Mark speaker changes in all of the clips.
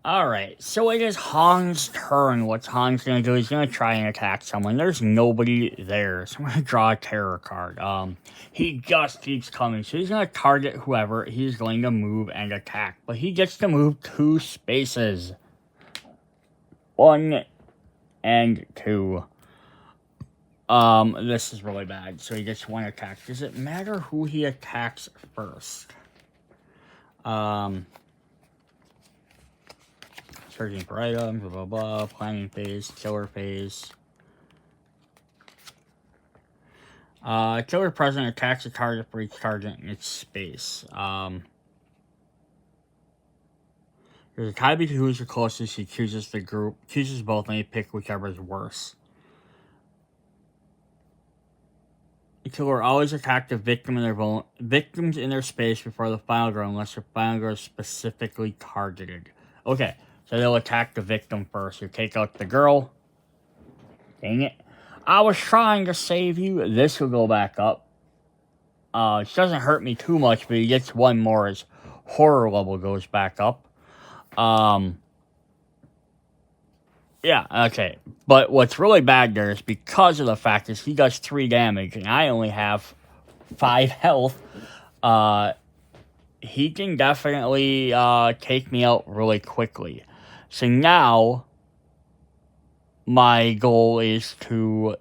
Speaker 1: Alright, so it is Han's turn. What Han's gonna do is gonna try and attack someone. There's nobody there, so I'm gonna draw a terror card. He just keeps coming, so he's gonna target whoever he's going to move and attack. But he gets to move 2 spaces. 1 and 2. This is really bad, so he gets 1 attack. Does it matter who he attacks first? Searching for items, blah, blah, blah, planning phase, killer phase. Killer present attacks a target for each target in its space. There's a tie between who's the closest. He chooses the group, chooses both, and he pick whichever is worse. The killer always attack the victim in victims in their space before the final girl, unless the final girl is specifically targeted. Okay. So they'll attack the victim first. You take out the girl. Dang it. I was trying to save you. This will go back up. It doesn't hurt me too much, but he gets 1 more as horror level goes back up. Yeah, okay. But what's really bad there is because of the fact is he does 3 damage, and I only have 5 health. He can definitely take me out really quickly. So now, my goal is to,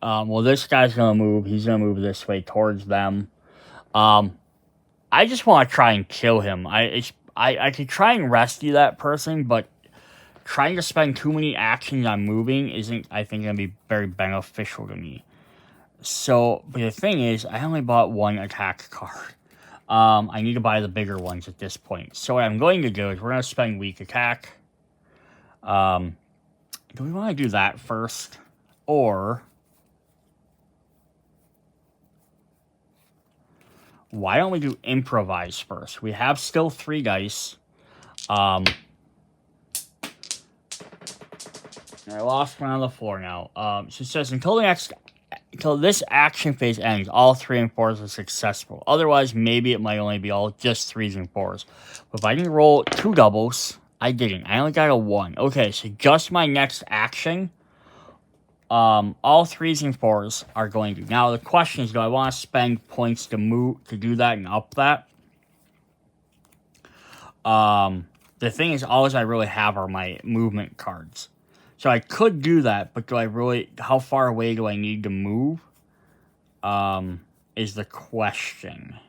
Speaker 1: well, this guy's going to move. He's going to move this way towards them. I just want to try and kill him. I could try and rescue that person, but trying to spend too many actions on moving isn't, I think, going to be very beneficial to me. So, but the thing is, I only bought 1 attack card. I need to buy the bigger ones at this point. So what I'm going to do is we're going to spend weak attack. Do we want to do that first? Or why don't we do improvise first? We have still 3 dice. I lost one on the floor now. So it says until this action phase ends, all 3 and 4s are successful. Otherwise, maybe it might only be all just 3s and 4s. But if I can roll 2 doubles, I didn't. I only got a 1. Okay, so just my next action, all 3s and 4s are going to. Now the question is, do I want to spend points to do that and up that? The thing is, all I really have are my movement cards. So I could do that, but do I really, how far away do I need to move? Is the question.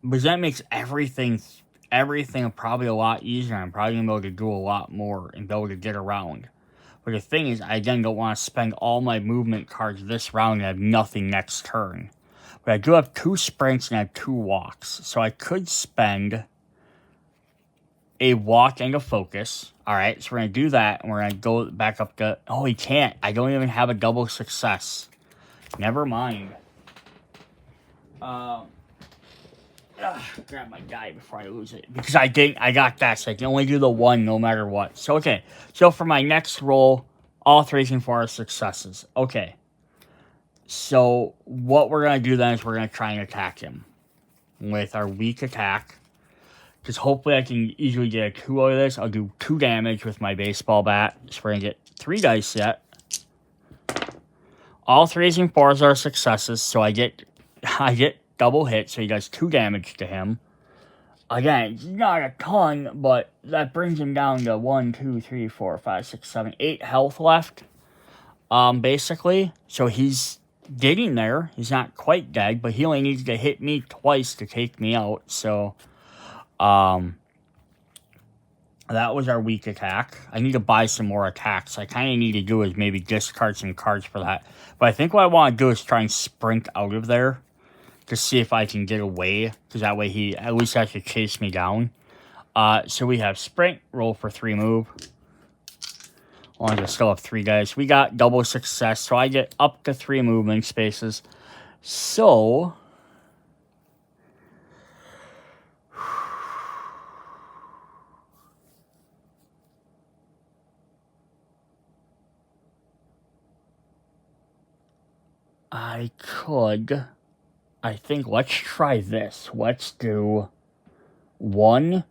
Speaker 1: Because that makes everything probably a lot easier. I'm probably going to be able to do a lot more and be able to get around. But the thing is, I again don't want to spend all my movement cards this round and have nothing next turn. But I do have 2 sprints and I have 2 walks. So I could spend a walk and a focus. Alright, so we're going to do that, and we're going to go back up to... Oh, he can't. I don't even have a double success. Never mind. Grab my die before I lose it. Because I got that, so I can only do the 1 no matter what. So, okay. So, for my next roll, all 3s and 4s are successes. Okay. So, what we're going to do then is we're going to try and attack him with our weak attack. Because hopefully I can easily get a 2 out of this. I'll do 2 damage with my baseball bat. So we're going to get 3 dice yet. All 3s and 4s are successes. So I get double hit. So he does 2 damage to him. Again, it's not a ton, but that brings him down to 1, 2, 3, 4, 5, 6, 7, 8 health left. Basically. So he's getting there. He's not quite dead, but he only needs to hit me twice to take me out. So... that was our weak attack. I need to buy some more attacks. I kind of need to do is maybe discard some cards for that. But I think what I want to do is try and sprint out of there to see if I can get away. Because that way he at least has to chase me down. So we have sprint, roll for 3 move. As long as I still have 3 guys. We got double success. So I get up to 3 movement spaces. So... I could, I think, let's try this. Let's do 1,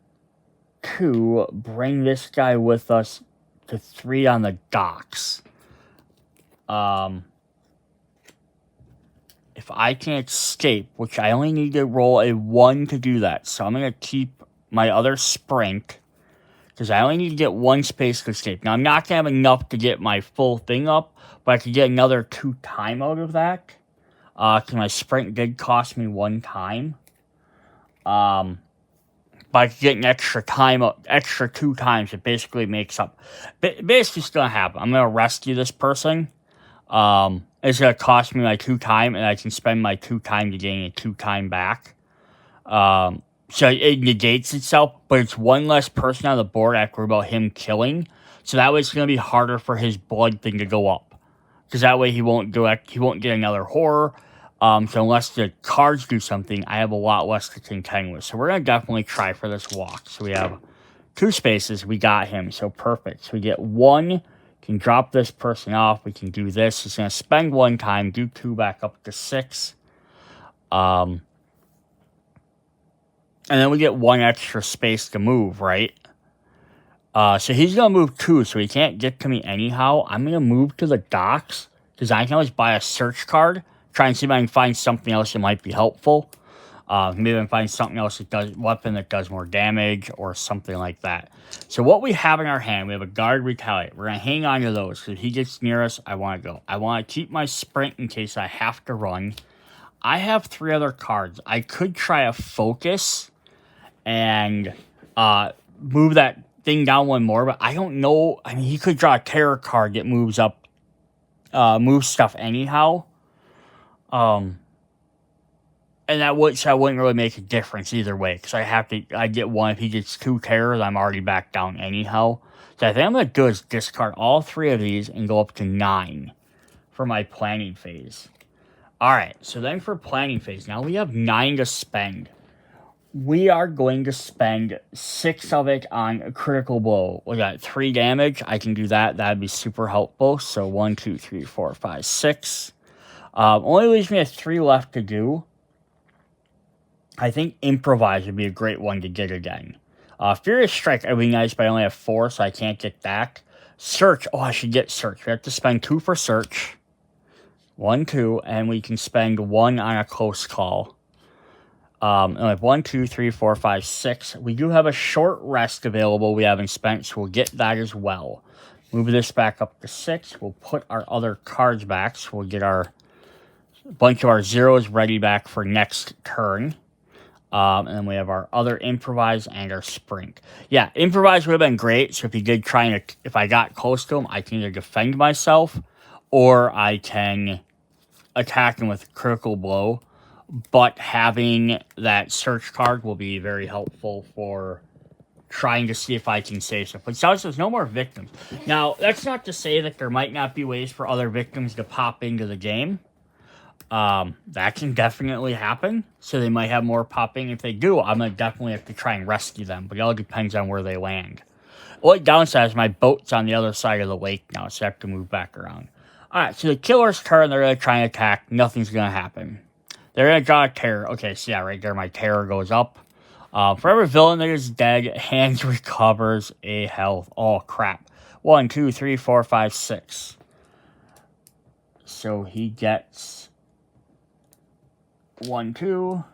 Speaker 1: 2, bring this guy with us to 3 on the docks. If I can escape, which I only need to roll a 1 to do that, so I'm going to keep my other sprint, because I only need to get 1 space to escape. Now, I'm not going to have enough to get my full thing up, but I could get another 2 time out of that, because my sprint did cost me 1 time. But I could get an extra 2 times. It basically makes up. Basically, it's going to happen. I'm going to rescue this person. It's going to cost me my 2 time, and I can spend my 2 time to gain a 2 time back. So it negates itself, but it's 1 less person on the board after about him killing. So that way it's going to be harder for his blood thing to go up. Because that way he won't get another horror. So unless the cards do something, I have a lot less to contend with. So we're going to definitely try for this walk. So we have 2 spaces. We got him. So perfect. So we get 1. Can drop this person off. We can do this. He's going to spend 1 time. Do 2 back up to 6. And then we get 1 extra space to move, right? So he's going to move 2, so he can't get to me anyhow. I'm going to move to the docks, because I can always buy a search card. Try and see if I can find something else that might be helpful. Maybe I can find something else that does weapon that does more damage or something like that. So what we have in our hand, we have a guard retaliate. We're going to hang on to those, because if he gets near us, I want to go. I want to keep my sprint in case I have to run. I have 3 other cards. I could try a focus and move that thing down 1 more, but I don't know. I mean, he could draw a terror card that moves up, moves stuff anyhow. And I wouldn't really make a difference either way, because I get 1. If he gets 2 terrors, I'm already back down anyhow. So I think I'm going to do is discard all 3 of these and go up to 9 for my planning phase. Alright, so then for planning phase, now we have 9 to spend. We are going to spend 6 of it on a critical blow. We got 3 damage. I can do that. That'd be super helpful. So 1, 2, 3, 4, 5, 6. Only leaves me 3 left to do. I think improvise would be a great one to get again. Furious Strike would be nice, but I only have 4, so I can't get that. Search. Oh, I should get Search. We have to spend 2 for Search. 1, 2, and we can spend 1 on a close call. And we have 1, 2, 3, 4, 5, 6. We do have a short rest available we haven't spent, so we'll get that as well. Move this back up to 6. We'll put our other cards back, so we'll get our bunch of our zeros ready back for next turn. And then we have our other improvise and our sprint. Yeah, improvise would have been great. So if he did if I got close to him, I can either defend myself or I can attack him with critical blow. But having that search card will be very helpful for trying to see if I can save stuff. But it sounds there's no more victims. Now, that's not to say that there might not be ways for other victims to pop into the game. That can definitely happen. So they might have more popping. If they do, I'm going to definitely have to try and rescue them. But it all depends on where they land. Only downside is my boat's on the other side of the lake now, so I have to move back around. Alright, so the killer's turn, they're going to try and attack. Nothing's going to happen. They're going to draw a terror. Okay, so yeah, right there, my terror goes up. For every villain that is dead, Hands recovers a health. Oh, crap. 1, 2, 3, 4, 5, 6. So he gets 1, 2,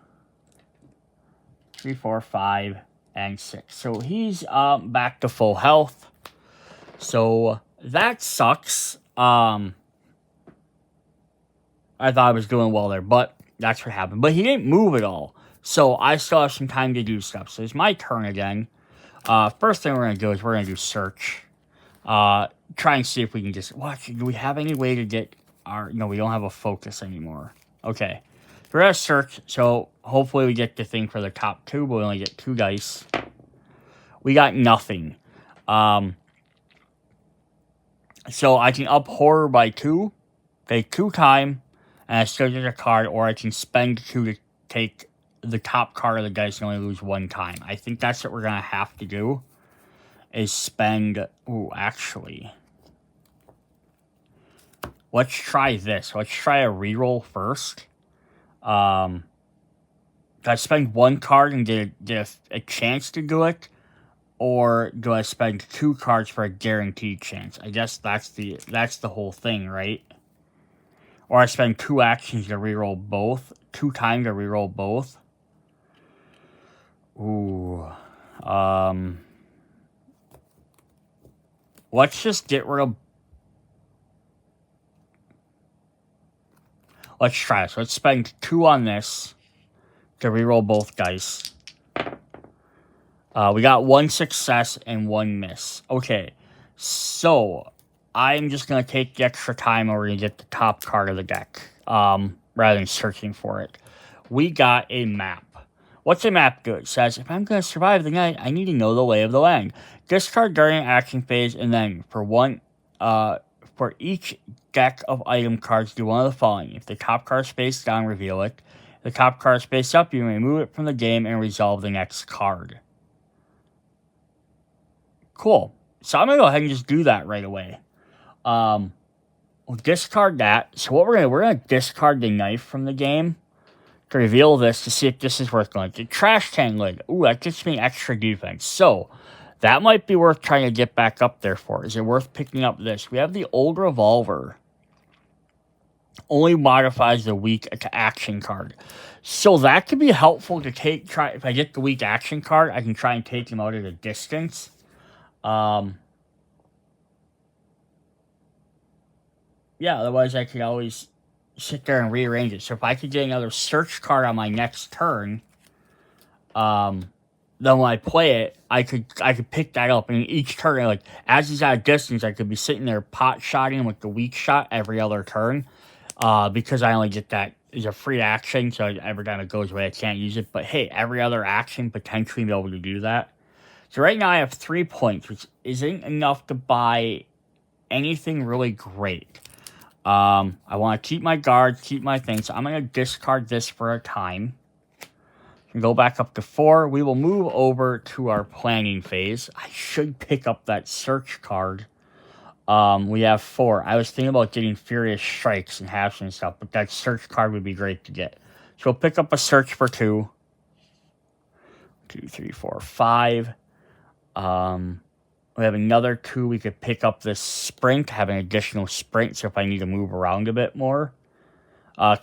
Speaker 1: 3, 4, 5, and 6. So he's back to full health. So that sucks. I thought I was doing well there, but that's what happened. But he didn't move at all. So I still have some time to do stuff. So it's my turn again. First thing we're going to do is we're going to do search. Try and see if we can just... do we have any way to get our... No, we don't have a focus anymore. Okay. We're going to search. So hopefully we get the thing for the top 2. But we only get 2 dice. We got nothing. So I can up horror by 2. Take 2 time. And I still get a card. Or I can spend 2 to take the top card of the dice and only lose 1 time. I think that's what we're going to have to do. Is spend... Ooh, actually. Let's try this. Let's try a reroll first. do I spend one card and get a chance to do it? Or do I spend 2 cards for a guaranteed chance? I guess that's the whole thing, right? Or I spend 2 actions to reroll both. 2 times to reroll both. Ooh. Let's just get rid of... Let's try this. Let's spend 2 on this to reroll both dice. We got 1 success and 1 miss. Okay, so I'm just going to take the extra time and we're going to get the top card of the deck, rather than searching for it. We got a map. What's a map do? It says, if I'm going to survive the night, I need to know the lay of the land. Discard during action phase, and then for each deck of item cards, do one of the following. If the top card is face down, reveal it. If the top card is face up, you remove it from the game and resolve the next card. Cool. So I'm going to go ahead and just do that right away. We'll discard that. So what we're going to discard the knife from the game to reveal this to see if this is worth going. The trash can lid. Ooh, that gets me extra defense. So that might be worth trying to get back up there for. Is it worth picking up this? We have the old revolver. Only modifies the weak action card. So that could be helpful to try. If I get the weak action card, I can try and take him out at a distance. Yeah, otherwise I could always sit there and rearrange it. So if I could get another search card on my next turn, then when I play it, I could pick that up. And each turn, like, as he's at a distance, I could be sitting there pot-shotting him with the weak shot every other turn. Because I only get that as a free action, so every time it goes away, I can't use it. But hey, every other action, potentially be able to do that. So right now I have 3 points, which isn't enough to buy anything really great. I want to keep my guards, keep my things. So I'm going to discard this for a time. And go back up to 4. We will move over to our planning phase. I should pick up that search card. We have 4. I was thinking about getting Furious Strikes and halves and stuff, but that search card would be great to get. So we'll pick up a search for 2. 2, 3, 4, 5. We have another 2. We could pick up this sprint, have an additional sprint, so if I need to move around a bit more.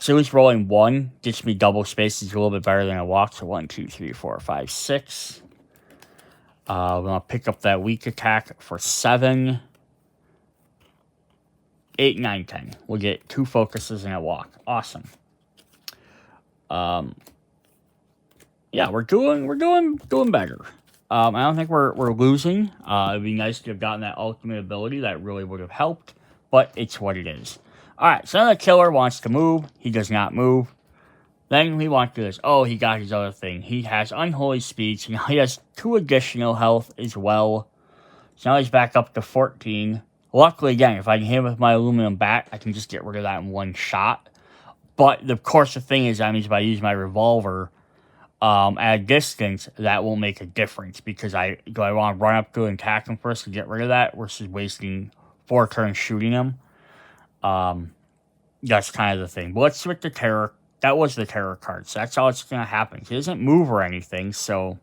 Speaker 1: So he's rolling 1, gets me double spaces, a little bit better than a walk. So 1, 2, 3, 4, 5, 6. We're going to pick up that weak attack for 7. 8, 9, 10. We'll get 2 focuses and a walk. Awesome. Yeah, we're doing better. I don't think we're losing. It'd be nice to have gotten that ultimate ability. That really would have helped, but it's what it is. Alright, so the killer wants to move. He does not move. Then we want to do this. Oh, he got his other thing. He has Unholy Speed, so now he has 2 additional health as well. So now he's back up to 14. Luckily, again, if I can hit him with my aluminum bat, I can just get rid of that in one shot. But, of course, the thing is, that means if I use my revolver at a distance, that will make a difference. Because do I want to run up to and attack him first to get rid of that versus wasting 4 turns shooting him? That's kind of the thing. But let's switch the terror. That was the terror card, so that's all that's going to happen. He doesn't move or anything, so...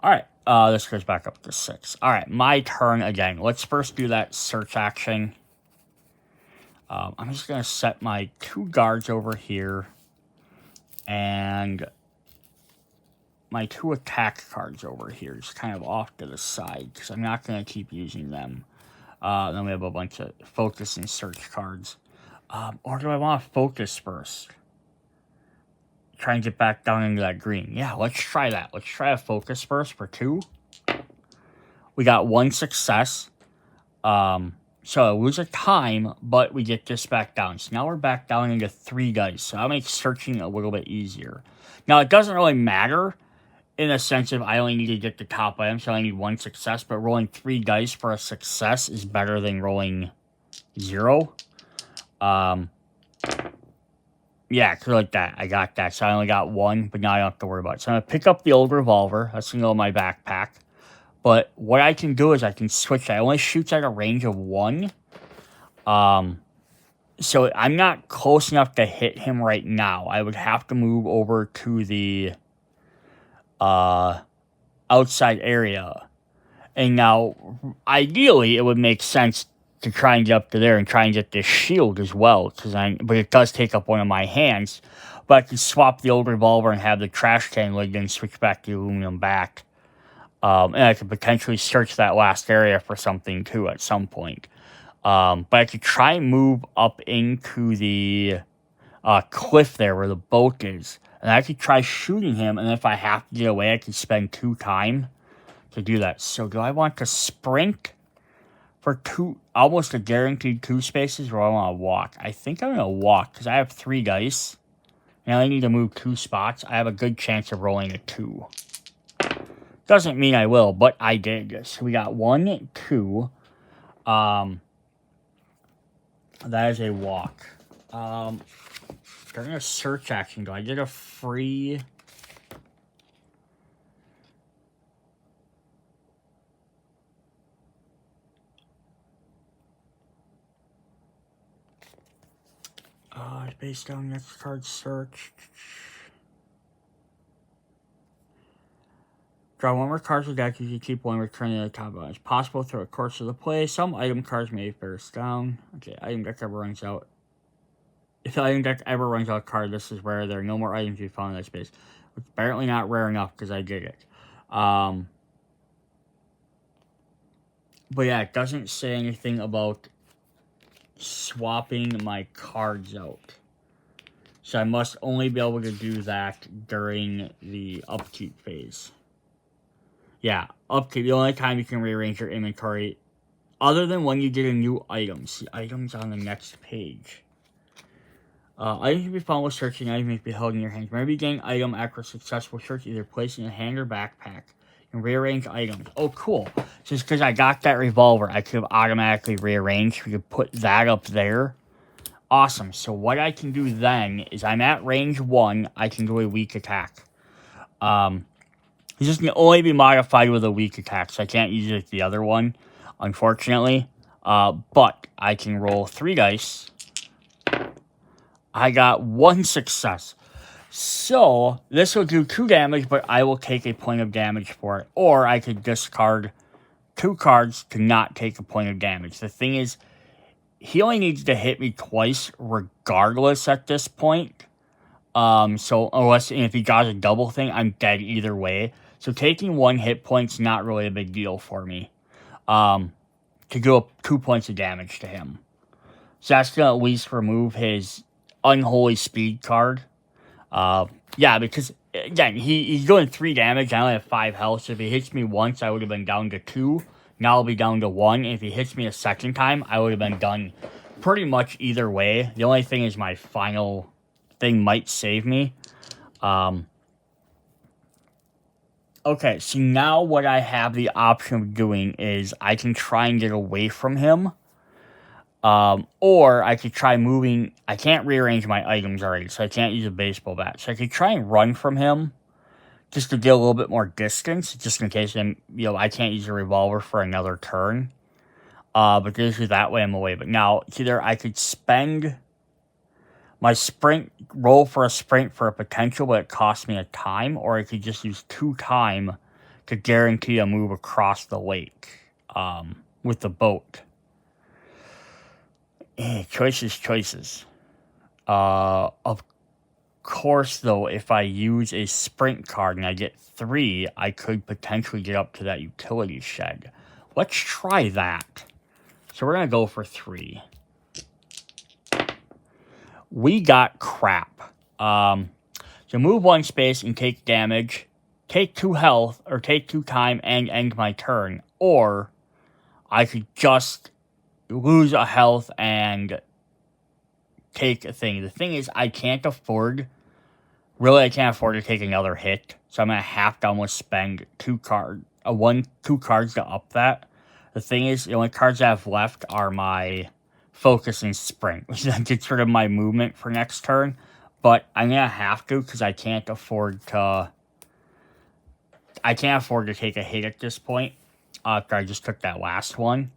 Speaker 1: Alright, this goes back up to 6. Alright, my turn again. Let's first do that search action. I'm just going to set my 2 guards over here. And my 2 attack cards over here. Just kind of off to the side, because I'm not going to keep using them. Then we have a bunch of focus and search cards. Or do I want to focus first? Try and get back down into that green. Yeah, let's try that. Let's try a focus first for 2. We got 1 success. So I lose a time, but we get this back down. So now we're back down into 3 dice. So that makes searching a little bit easier. Now, it doesn't really matter in the sense of I only need to get the top item, so I need 1 success. But rolling 3 dice for a success is better than rolling 0. Yeah, cause like that. I got that. So I only got 1, but now I don't have to worry about it. So I'm going to pick up the old revolver. That's going to go in my backpack. But what I can do is I can switch. I only shoot at a range of 1. So So I'm not close enough to hit him right now. I would have to move over to the outside area. And now, ideally, it would make sense to try and get up to there and try and get this shield as well. But it does take up one of my hands. But I could swap the old revolver and have the trash can lid and switch back the aluminum back. And I could potentially search that last area for something too at some point. But I could try and move up into the cliff there where the boat is. And I could try shooting him. And if I have to get away, I could spend 2 time to do that. So do I want to sprint for almost a guaranteed 2 spaces, or I want to walk? I think I'm going to walk because I have 3 dice. And I need to move 2 spots. I have a good chance of rolling a 2. Doesn't mean I will, but I did. So we got 1, 2. That is a walk. During a search action, do I get a free... it's based on next card search. Draw 1 more card to the deck. You keep 1 returning to the top of it. It's possible through the course of the play. Some item cards may face down. Okay, item deck ever runs out. If the item deck ever runs out of card, this is where there are no more items to be found in that space. It's apparently not rare enough because I did it. But yeah, it doesn't say anything about swapping my cards out. So I must only be able to do that during the upkeep phase. Yeah, upkeep. The only time you can rearrange your inventory, other than when you get a new item. See, items on the next page. Items can be found with searching. Items may be held in your hands. Whenever you gain item after a successful search, either placed in a hand or backpack. You can rearrange items. Oh, cool. Just because I got that revolver, I could have automatically rearranged. We could put that up there. Awesome. So what I can do then is I'm at range 1. I can do a weak attack. It's just going to only be modified with a weak attack, so I can't use it with the other one, unfortunately. But I can roll 3 dice. I got 1 success. So this will do 2 damage, but I will take a point of damage for it. Or I could discard 2 cards to not take a point of damage. The thing is, he only needs to hit me twice regardless at this point. So unless, if he got a double thing, I'm dead either way. So taking 1 hit point's not really a big deal for me. To do 2 points of damage to him. So that's going to at least remove his Unholy Speed card. Yeah, because, again, he's doing 3 damage. I only have 5 health. So if he hits me once, I would have been down to 2. Now I'll be down to 1. If he hits me a second time, I would have been done pretty much either way. The only thing is my final thing might save me. Okay, so now what I have the option of doing is I can try and get away from him. Or I could try moving. I can't rearrange my items already, so I can't use a baseball bat. So I could try and run from him just to get a little bit more distance, just in case I can't use a revolver for another turn. But usually that way I'm away. But now, either I could spend my sprint, roll for a sprint for a potential, but it costs me a time, or I could just use 2 time to guarantee a move across the lake with the boat. Choices. Of course, though, if I use a sprint card and I get 3, I could potentially get up to that utility shed. Let's try that. So we're going to go for 3. We got crap. So move 1 space and take damage, take 2 health, or take 2 time and end my turn. Or I could just lose a health and take a thing. The thing is, I can't afford to take another hit. So I'm going to have to almost spend 2 cards to up that. The thing is, the only cards I have left are my focus and sprint, which then gets rid of my movement for next turn. But I'm going to have to, because I can't afford to take a hit at this point. After I just took that last one.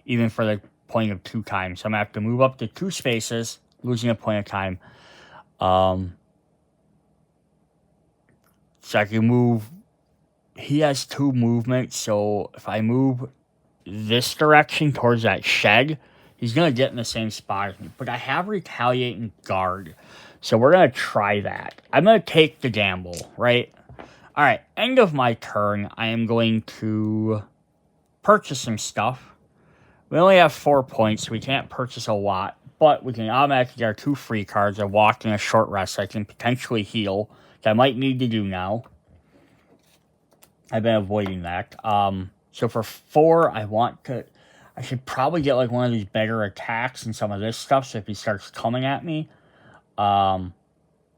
Speaker 1: Even for the point of 2 times. So I'm going to have to move up to 2 spaces, losing a point of time. So I can move. He has 2 movements, so if I move this direction towards that shed, he's going to get in the same spot as me. But I have Retaliate and Guard, so we're going to try that. I'm going to take the gamble, right? All right, end of my turn. I am going to purchase some stuff. We only have 4 points, so we can't purchase a lot, but we can automatically get our 2 free cards, a walk and a short rest. So I can potentially heal, which I might need to do now. I've been avoiding that. So for 4, I should probably get like one of these better attacks and some of this stuff. So if he starts coming at me,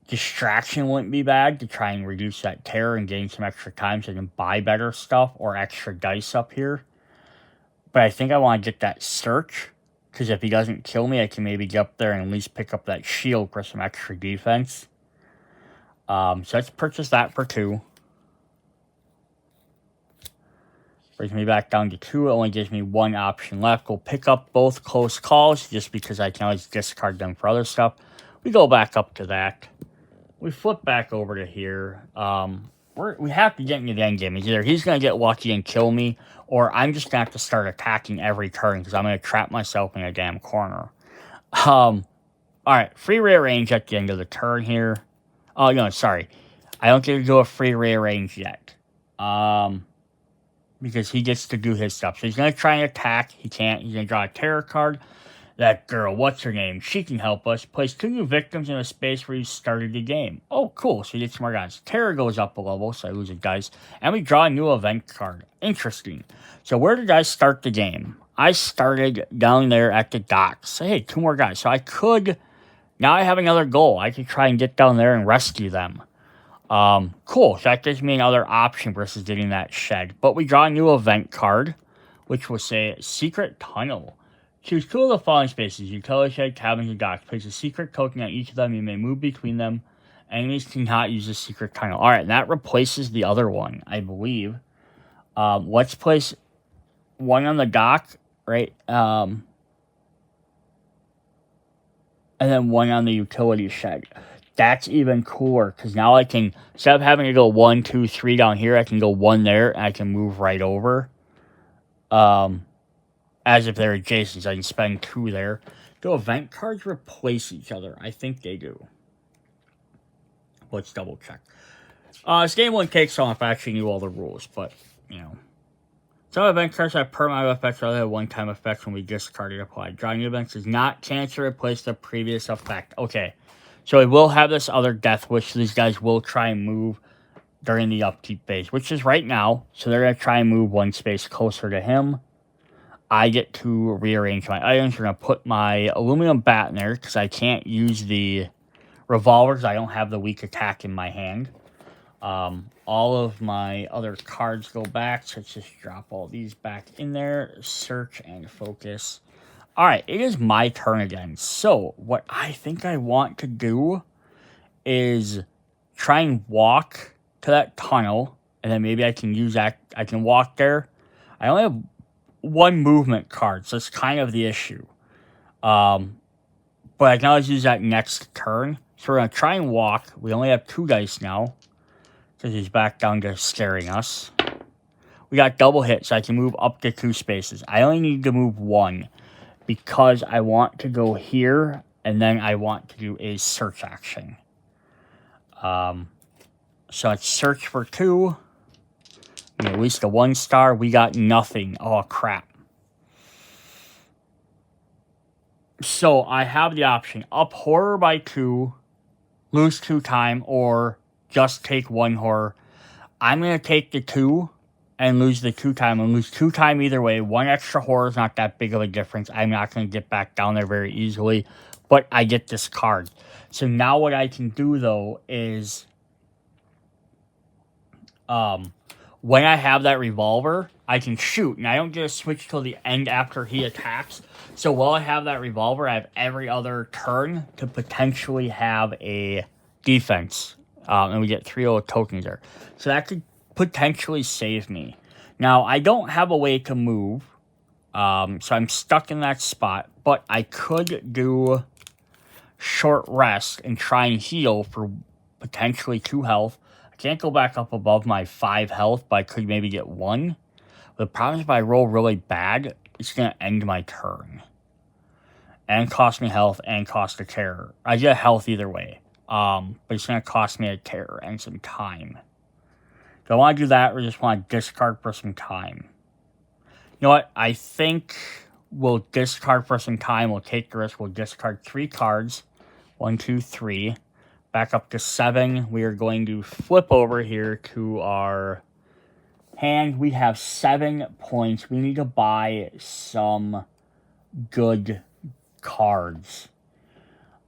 Speaker 1: distraction wouldn't be bad to try and reduce that terror and gain some extra time so I can buy better stuff or extra dice up here. But I think I want to get that search, because if he doesn't kill me, I can maybe get up there and at least pick up that shield for some extra defense. So let's purchase that for 2. Brings me back down to 2. It only gives me 1 option left. We'll pick up both close calls just because I can always discard them for other stuff. We go back up to that. We flip back over to here. We have to get into the end game. Either he's going to get lucky and kill me, or I'm just going to have to start attacking every turn because I'm going to trap myself in a damn corner. All right, free rearrange at the end of the turn here. Oh, no, sorry. I don't get to do a free rearrange yet. Because he gets to do his stuff. So he's going to try and attack. He can't. He's going to draw a terror card. That girl, what's her name? She can help us. Place 2 new victims in a space where you started the game. Oh, cool. So he gets more guys. Terror goes up a level, so I lose a dice. And we draw a new event card. Interesting. So where did I start the game? I started down there at the docks. So, hey, 2 more guys. So I could... Now I have another goal. I could try and get down there and rescue them. Cool. So that gives me another option versus getting that shed. But we draw a new event card, which will say Secret Tunnel. Choose 2 of the following spaces: utility shed, cabins, and docks. Place a secret token on each of them. You may move between them. Enemies cannot use the secret tunnel. Alright, and that replaces the other one, I believe. Let's place 1 on the dock, right? And then 1 on the utility shed. That's even cooler, because now I can, instead of having to go 1, 2, 3 down here, I can go 1 there, and I can move right over. As if they're adjacent, so I can spend 2 there. Do event cards replace each other? I think they do. Let's double check. This game wouldn't take so long if I actually knew all the rules, but, you know. Some event cards have permanent effects rather than one-time effects when we discard it applied. Drawing new events does not cancel or replace the previous effect. Okay. So we will have this other death wish. So these guys will try and move during the upkeep phase, which is right now. So they're going to try and move 1 space closer to him. I get to rearrange my items. We're going to put my aluminum bat in there because I can't use the revolvers. I don't have the weak attack in my hand. All of my other cards go back. So let's just drop all these back in there. Search and focus. Alright, it is my turn again. So, what I think I want to do is try and walk to that tunnel. And then maybe I can use that. I can walk there. I only have 1 movement card, so it's kind of the issue. But I can always use that next turn. So we're going to try and walk. We only have 2 dice now, because he's back down to scaring us. We got double hit, so I can move up to 2 spaces. I only need to move 1, because I want to go here, and then I want to do a search action. So let's search for 2. At least a 1 star. We got nothing. Oh, crap. So, I have the option. Up horror by 2. Lose 2 time. Or just take 1 horror. I'm going to take the 2. And lose the 2 time. And lose 2 time either way. 1 extra horror is not that big of a difference. I'm not going to get back down there very easily. But I get this card. So, now what I can do, though, is... when I have that revolver, I can shoot, and I don't get to switch till the end after he attacks. So while I have that revolver, I have every other turn to potentially have a defense. And we get 3 little tokens there. So that could potentially save me. Now, I don't have a way to move. So I'm stuck in that spot, but I could do short rest and try and heal for potentially 2 health. I can't go back up above my 5 health, but I could maybe get 1. The problem is if I roll really bad, it's going to end my turn. And cost me health and cost a terror. I get health either way. But it's going to cost me a terror and some time. Do I want to do that or just want to discard for some time? You know what? I think we'll discard for some time. We'll take the risk. We'll discard 3 cards. 1, 2, 3. Back up to 7. We are going to flip over here to our hand. We have 7 points. We need to buy some good cards.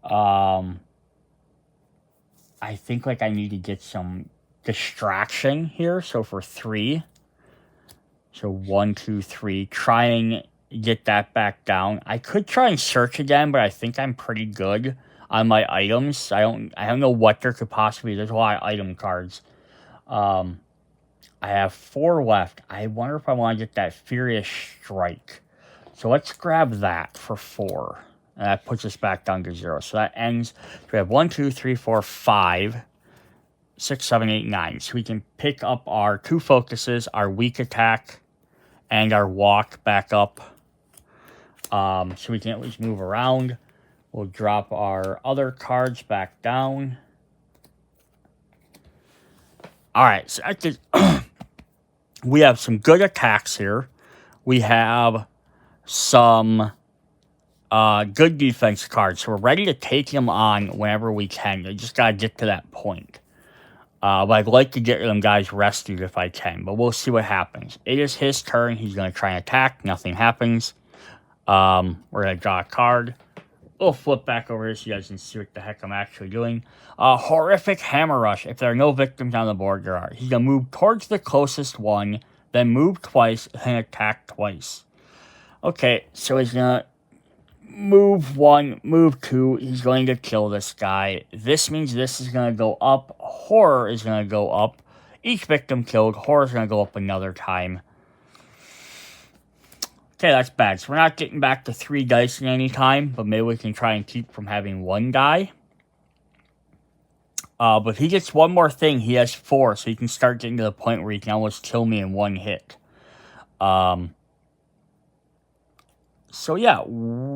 Speaker 1: I think like I need to get some distraction here. So for 3. So 1, 2, 3. Try and get that back down. I could try and search again, but I think I'm pretty good on my items. I don't know what there could possibly be. There's a lot of item cards. I have 4 left. I wonder if I want to get that Furious Strike. So let's grab that for 4. And that puts us back down to 0. So that ends. So we have 1, 2, 3, 4, 5, 6, 7, 8, 9. So we can pick up our 2 focuses, our weak attack, and our walk back up. So we can at least move around. We'll drop our other cards back down. Alright, so we have some good attacks here. We have some good defense cards. So we're ready to take him on whenever we can. You just got to get to that point. But I'd like to get them guys rescued if I can. But we'll see what happens. It is his turn. He's going to try and attack. Nothing happens. We're going to draw a card. We'll flip back over here so you guys can see what the heck I'm actually doing. Horrific Hammer Rush. If there are no victims on the board, there are. He's going to move towards the closest one, then move twice, and attack twice. Okay, so he's going to move 1, move 2. He's going to kill this guy. This means this is going to go up. Horror is going to go up. Each victim killed. Horror is going to go up another time. Okay, that's bad. So we're not getting back to 3 dice in any time, but maybe we can try and keep from having 1 die. But if he gets one more thing, he has 4, so he can start getting to the point where he can almost kill me in 1 hit. So yeah,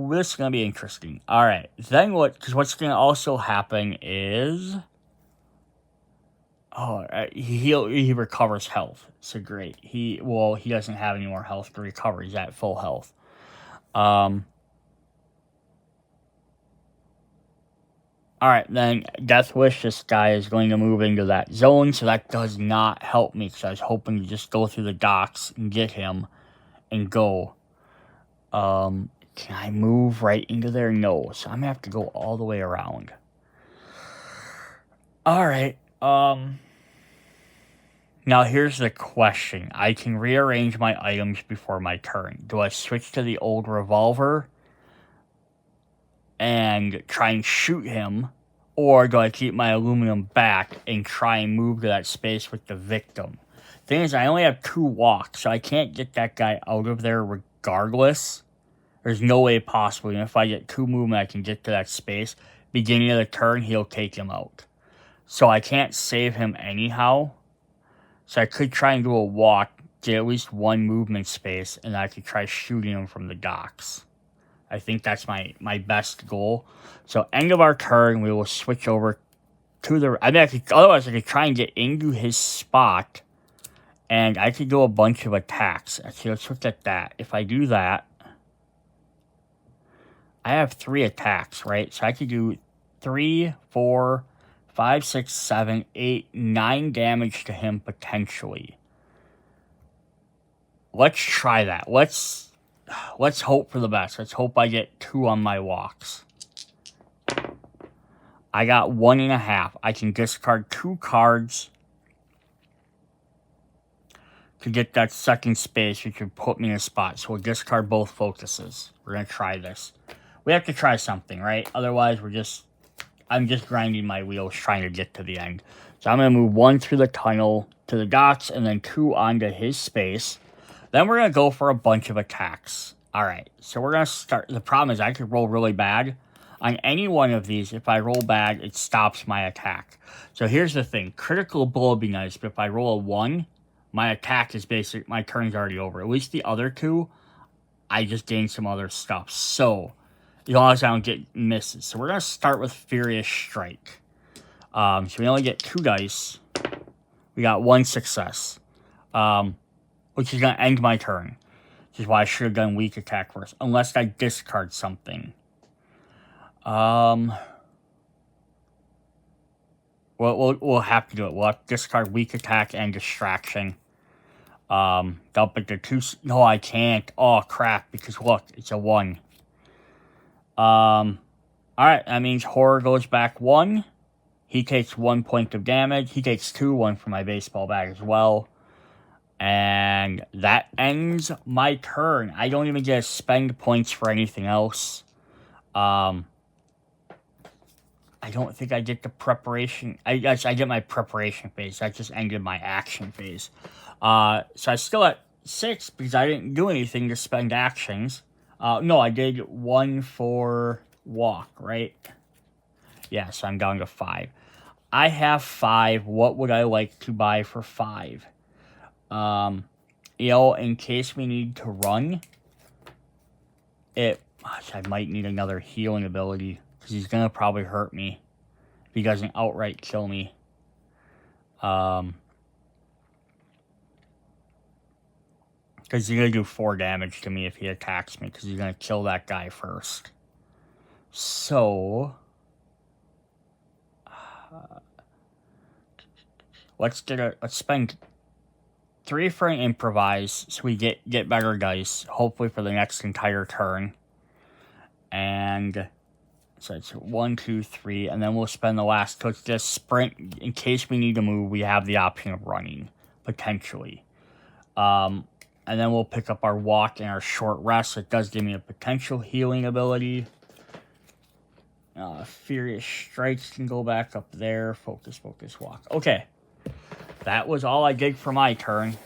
Speaker 1: this is going to be interesting. Alright, then because what's going to also happen is... Oh, he recovers health. So great. He doesn't have any more health to recover. He's at full health. Alright, then Death Wish, this guy is going to move into that zone, so that does not help me, because I was hoping to just go through the docks and get him and go. Can I move right into there? No, so I'm going to have to go all the way around. Alright, now here's the question. I can rearrange my items before my turn. Do I switch to the old revolver and try and shoot him? Or do I keep my aluminum back and try and move to that space with the victim? Thing is, I only have 2 walks, so I can't get that guy out of there regardless. There's no way possible. And if I get 2 movement, I can get to that space. Beginning of the turn, he'll take him out. So I can't save him anyhow. So I could try and do a walk, get at least 1 movement space, and I could try shooting him from the docks. I think that's my best goal. So end of our turn, we will switch over to the... otherwise I could try and get into his spot, and I could do a bunch of attacks. Actually, let's look at that. If I do that, I have 3 attacks, right? So I could do 3, 4, 5, 6, 7, 8, 9 damage to him potentially. Let's try that. Let's hope for the best. Let's hope I get 2 on my walks. I got 1.5. I can discard 2 cards to get that second space, which would put me in a spot. So we'll discard both focuses. We're going to try this. We have to try something, right? Otherwise, I'm just grinding my wheels trying to get to the end. So I'm going to move 1 through the tunnel to the docks and then 2 onto his space. Then we're going to go for a bunch of attacks. Alright, so we're going to start. The problem is I could roll really bad. On any one of these, if I roll bad, it stops my attack. So here's the thing. Critical blow would be nice, but if I roll a 1, my attack is basically, my turn's already over. At least the other two, I just gained some other stuff. So, as long as I don't get misses. So we're going to start with Furious Strike. So we only get 2 dice. We got 1 success. Which is going to end my turn. Which is why I should have done weak attack first. Unless I discard something. We'll have to do it. We'll have to discard weak attack and distraction. Dump it to 2. No, I can't. Oh, crap. Because look, it's a 1. Alright, that means Horror goes back 1. He takes 1 point of damage. He takes 2, 1 for my baseball bat as well. And that ends my turn. I don't even get to spend points for anything else. I don't think I get the preparation. I get my preparation phase. That just ended my action phase. So I still at 6 because I didn't do anything to spend actions. No, I did 1 for walk, right? Yeah, so I'm down to 5. I have 5. What would I like to buy for 5? In case we need to run, I might need another healing ability, because he's going to probably hurt me if he doesn't outright kill me. Because he's going to do 4 damage to me if he attacks me, because he's going to kill that guy first. So, let's spend 3 for an improvise, so we get better dice, hopefully for the next entire turn. And so it's 1, 2, 3, and then we'll spend the last. So it's just sprint. In case we need to move, we have the option of running, potentially. And then we'll pick up our walk and our short rest. It does give me a potential healing ability. Furious Strikes can go back up there. Focus, walk. Okay. That was all I did for my turn.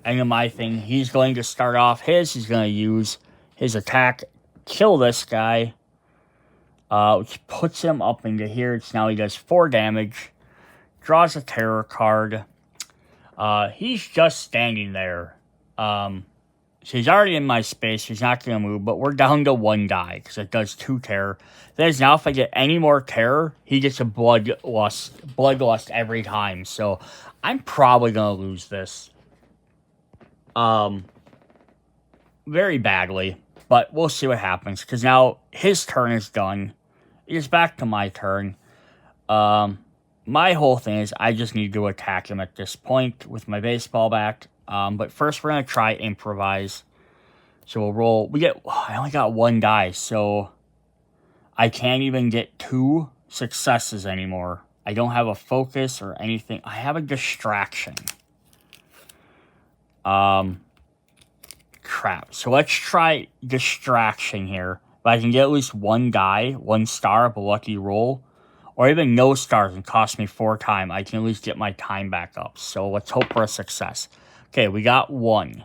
Speaker 1: End of my thing. He's going to start off his. He's going to use his attack, kill this guy, which puts him up into here. So now he does 4 damage. Draws a terror card. He's just standing there. So he's already in my space. He's not going to move, but we're down to 1 die because it does 2 terror. That is, now if I get any more terror, he gets a bloodlust every time. So I'm probably going to lose this. Very badly, but we'll see what happens because now his turn is done. It's back to my turn. My whole thing is I just need to attack him at this point with my baseball bat. But first we're going to try improvise. So we'll roll. I only got 1 die, so I can't even get 2 successes anymore. I don't have a focus or anything. I have a distraction. Crap. So let's try distraction here. If I can get at least 1 die, 1 star of a lucky roll, or even no stars and cost me 4 time, I can at least get my time back up. So let's hope for a success. Okay, we got 1,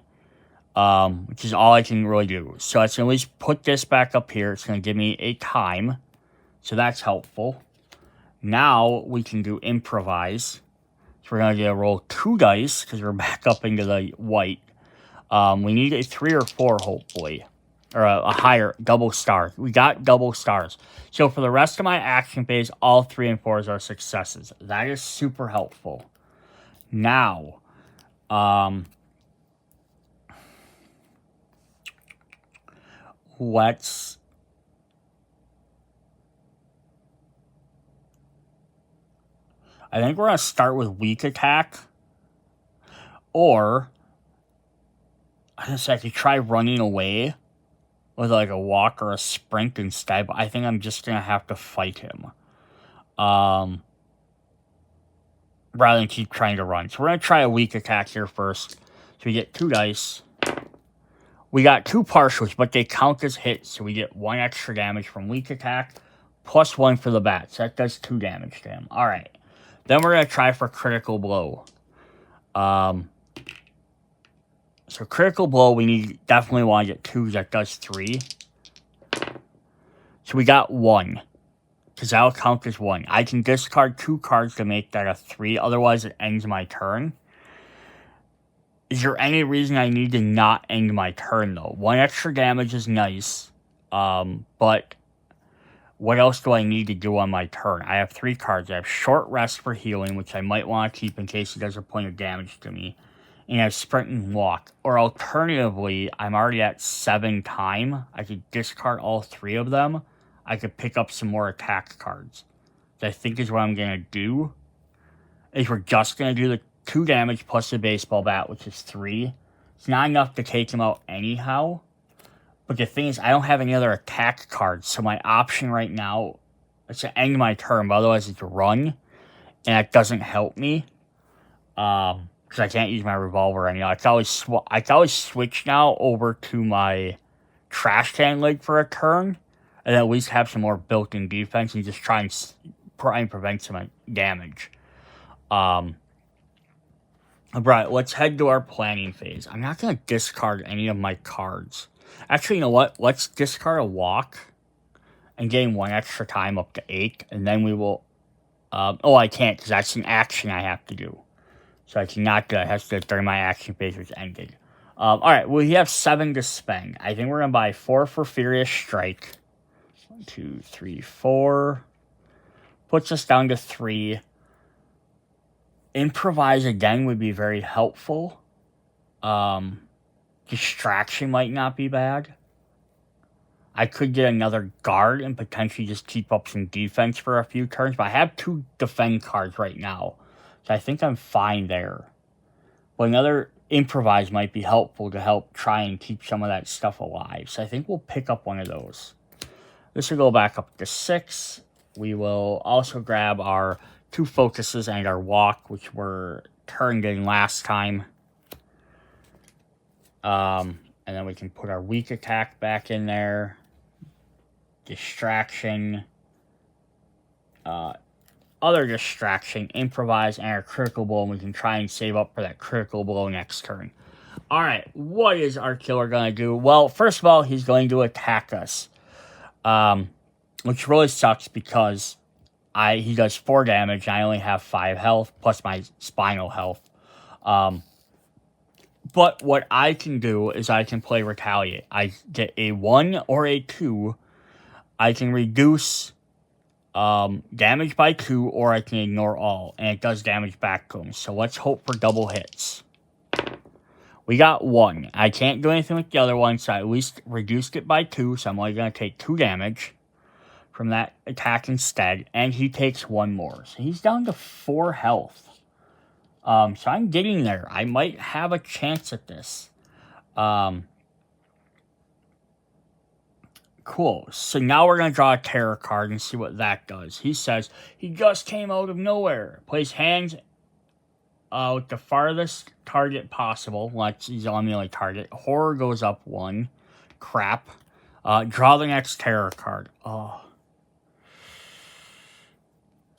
Speaker 1: which is all I can really do. So let's at least put this back up here. It's going to give me a time, so that's helpful. Now we can do improvise. So we're going to roll 2 dice because we're back up into the white. We need a 3 or 4, hopefully, or a higher double star. We got double stars. So for the rest of my action phase, all 3 and 4s are successes. That is super helpful. Now, let's I think we're going to start with weak attack, or I guess I could try running away with like a walk or a sprint instead, but I think I'm just going to have to fight him. Rather than keep trying to run. So we're going to try a weak attack here first. So we get 2 dice. We got 2 partials, but they count as hits. So we get 1 extra damage from weak attack, plus 1 for the bat. So that does 2 damage to him. Alright. Then we're going to try for critical blow. So critical blow, we definitely want to get 2. That does 3. So we got 1. Because that'll count as 1. I can discard 2 cards to make that a 3. Otherwise, it ends my turn. Is there any reason I need to not end my turn, though? 1 extra damage is nice. But what else do I need to do on my turn? I have 3 cards. I have short rest for healing, which I might want to keep in case he does a point of damage to me. And I have sprint and walk. Or alternatively, I'm already at 7 time. I could discard all 3 of them. I could pick up some more attack cards. That I think is what I'm going to do. Is we're just going to do the 2 damage plus the baseball bat, which is 3. It's not enough to take him out anyhow. But the thing is, I don't have any other attack cards. So my option right now is to end my turn. But otherwise, it's to run. And that doesn't help me. Because I can't use my revolver anymore. I can always switch now over to my trash can leg for a turn. And at least have some more built-in defense. And just try and prevent some damage. Alright, let's head to our planning phase. I'm not going to discard any of my cards. Actually, you know what? Let's discard a walk. And gain 1 extra time up to 8. And then we will... I can't because that's an action I have to do. So I cannot do that. It has to do it during my action phase, which ended. Alright, we have 7 to spend. I think we're going to buy 4 for Furious Strike. 1, 2, 3, 4. Puts us down to 3. Improvise again would be very helpful. Distraction might not be bad. I could get another guard and potentially just keep up some defense for a few turns. But I have 2 defend cards right now. So I think I'm fine there. But another improvise might be helpful to help try and keep some of that stuff alive. So I think we'll pick up one of those. This will go back up to 6. We will also grab our 2 focuses and our walk, which were turned in last time. And then we can put our weak attack back in there. Distraction. Other distraction, improvise, and our critical blow, and we can try and save up for that critical blow next turn. Alright, what is our killer going to do? Well, first of all, he's going to attack us. Which really sucks because he does 4 damage, and I only have 5 health, plus my spinal health. But what I can do is I can play Retaliate. I get a 1 or a 2. I can reduce... damage by 2, or I can ignore all, and it does damage back to him. So let's hope for double hits. We got 1. I can't do anything with the other one, so I at least reduced it by 2, so I'm only going to take 2 damage from that attack instead, and he takes 1 more. So he's down to 4 health. So I'm getting there. I might have a chance at this. Cool. So now we're going to draw a terror card and see what that does. He says, he just came out of nowhere. Place hands with the farthest target possible. He's on the only target. Horror goes up 1. Crap. Draw the next terror card. Oh.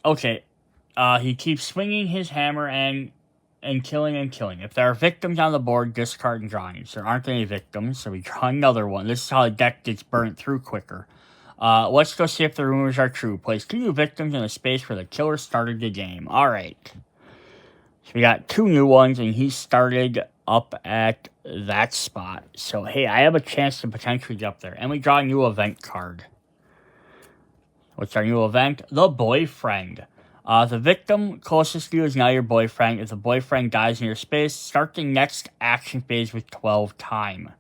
Speaker 1: Okay. He keeps swinging his hammer and killing and killing. If there are victims on the board, discard and drawings. There aren't any victims, so we draw another one. This is how the deck gets burnt through quicker. Let's go see if the rumors are true. Place 2 new victims in the space where the killer started the game. Alright. So we got 2 new ones, and he started up at that spot. So, hey, I have a chance to potentially get up there. And we draw a new event card. What's our new event? The Boyfriend. The victim closest to you is now your boyfriend. If the boyfriend dies in your space, start the next action phase with 12 time.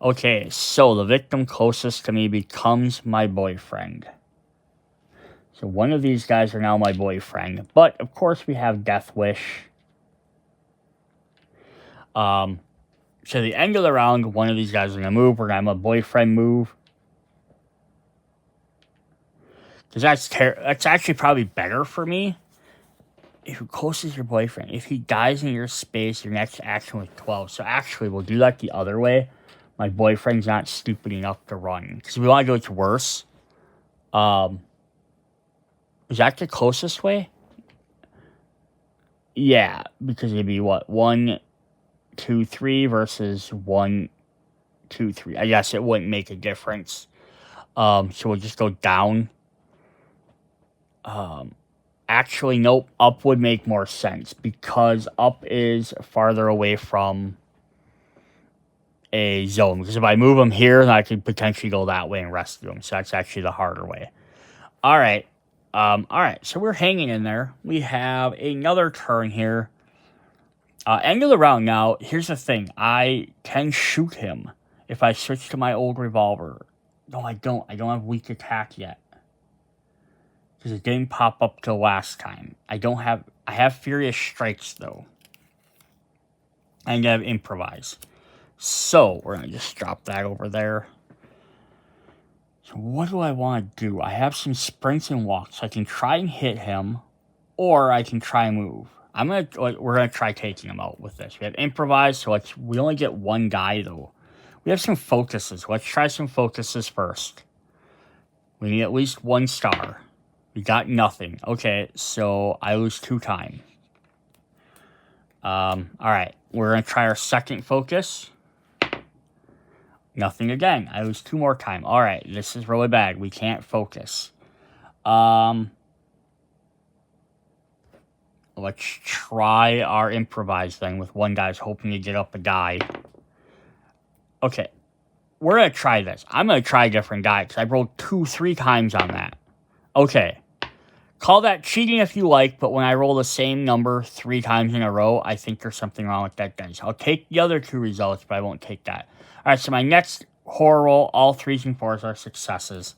Speaker 1: Okay, so the victim closest to me becomes my boyfriend. So one of these guys are now my boyfriend. But, of course, we have Death Wish. So the end of the round, one of these guys is going to move. We're going to have a boyfriend move. Because that's actually probably better for me. If you closest your boyfriend, if he dies in your space, your next action was 12. So actually, we'll do that the other way. My boyfriend's not stupid enough to run. Because we want to go to worse. Is that the closest way? Yeah, because it'd be what? 1, 2, 3 versus 1, 2, 3. I guess it wouldn't make a difference. So we'll just go down. Actually, nope. Up would make more sense because up is farther away from a zone. Because if I move him here, then I could potentially go that way and rescue him. So that's actually the harder way. All right. All right. So we're hanging in there. We have another turn here. End of the round now. Here's the thing. I can shoot him if I switch to my old revolver. No, I don't. I don't have weak attack yet. Because it didn't pop up till last time. I have Furious Strikes, though. And I have Improvise. So, we're going to just drop that over there. So, what do I want to do? I have some sprints and walks. I can try and hit him. Or I can try and move. We're going to try taking him out with this. We have Improvise, so we only get one guy, though. We have some focuses. Let's try some focuses first. We need at least 1 star. We got nothing. Okay, so I lose 2 times. Alright, we're going to try our second focus. Nothing again. I lose 2 more times. Alright, this is really bad. We can't focus. Let's try our Improvise thing with one guy's hoping to get up a guy. Okay, we're going to try this. I'm going to try a different guy because I rolled 2, 3 times on that. Okay. Call that cheating if you like, but when I roll the same number 3 times in a row, I think there's something wrong with that dice. I'll take the other 2 results, but I won't take that. Alright, so my next horror roll, all 3s and 4s are successes.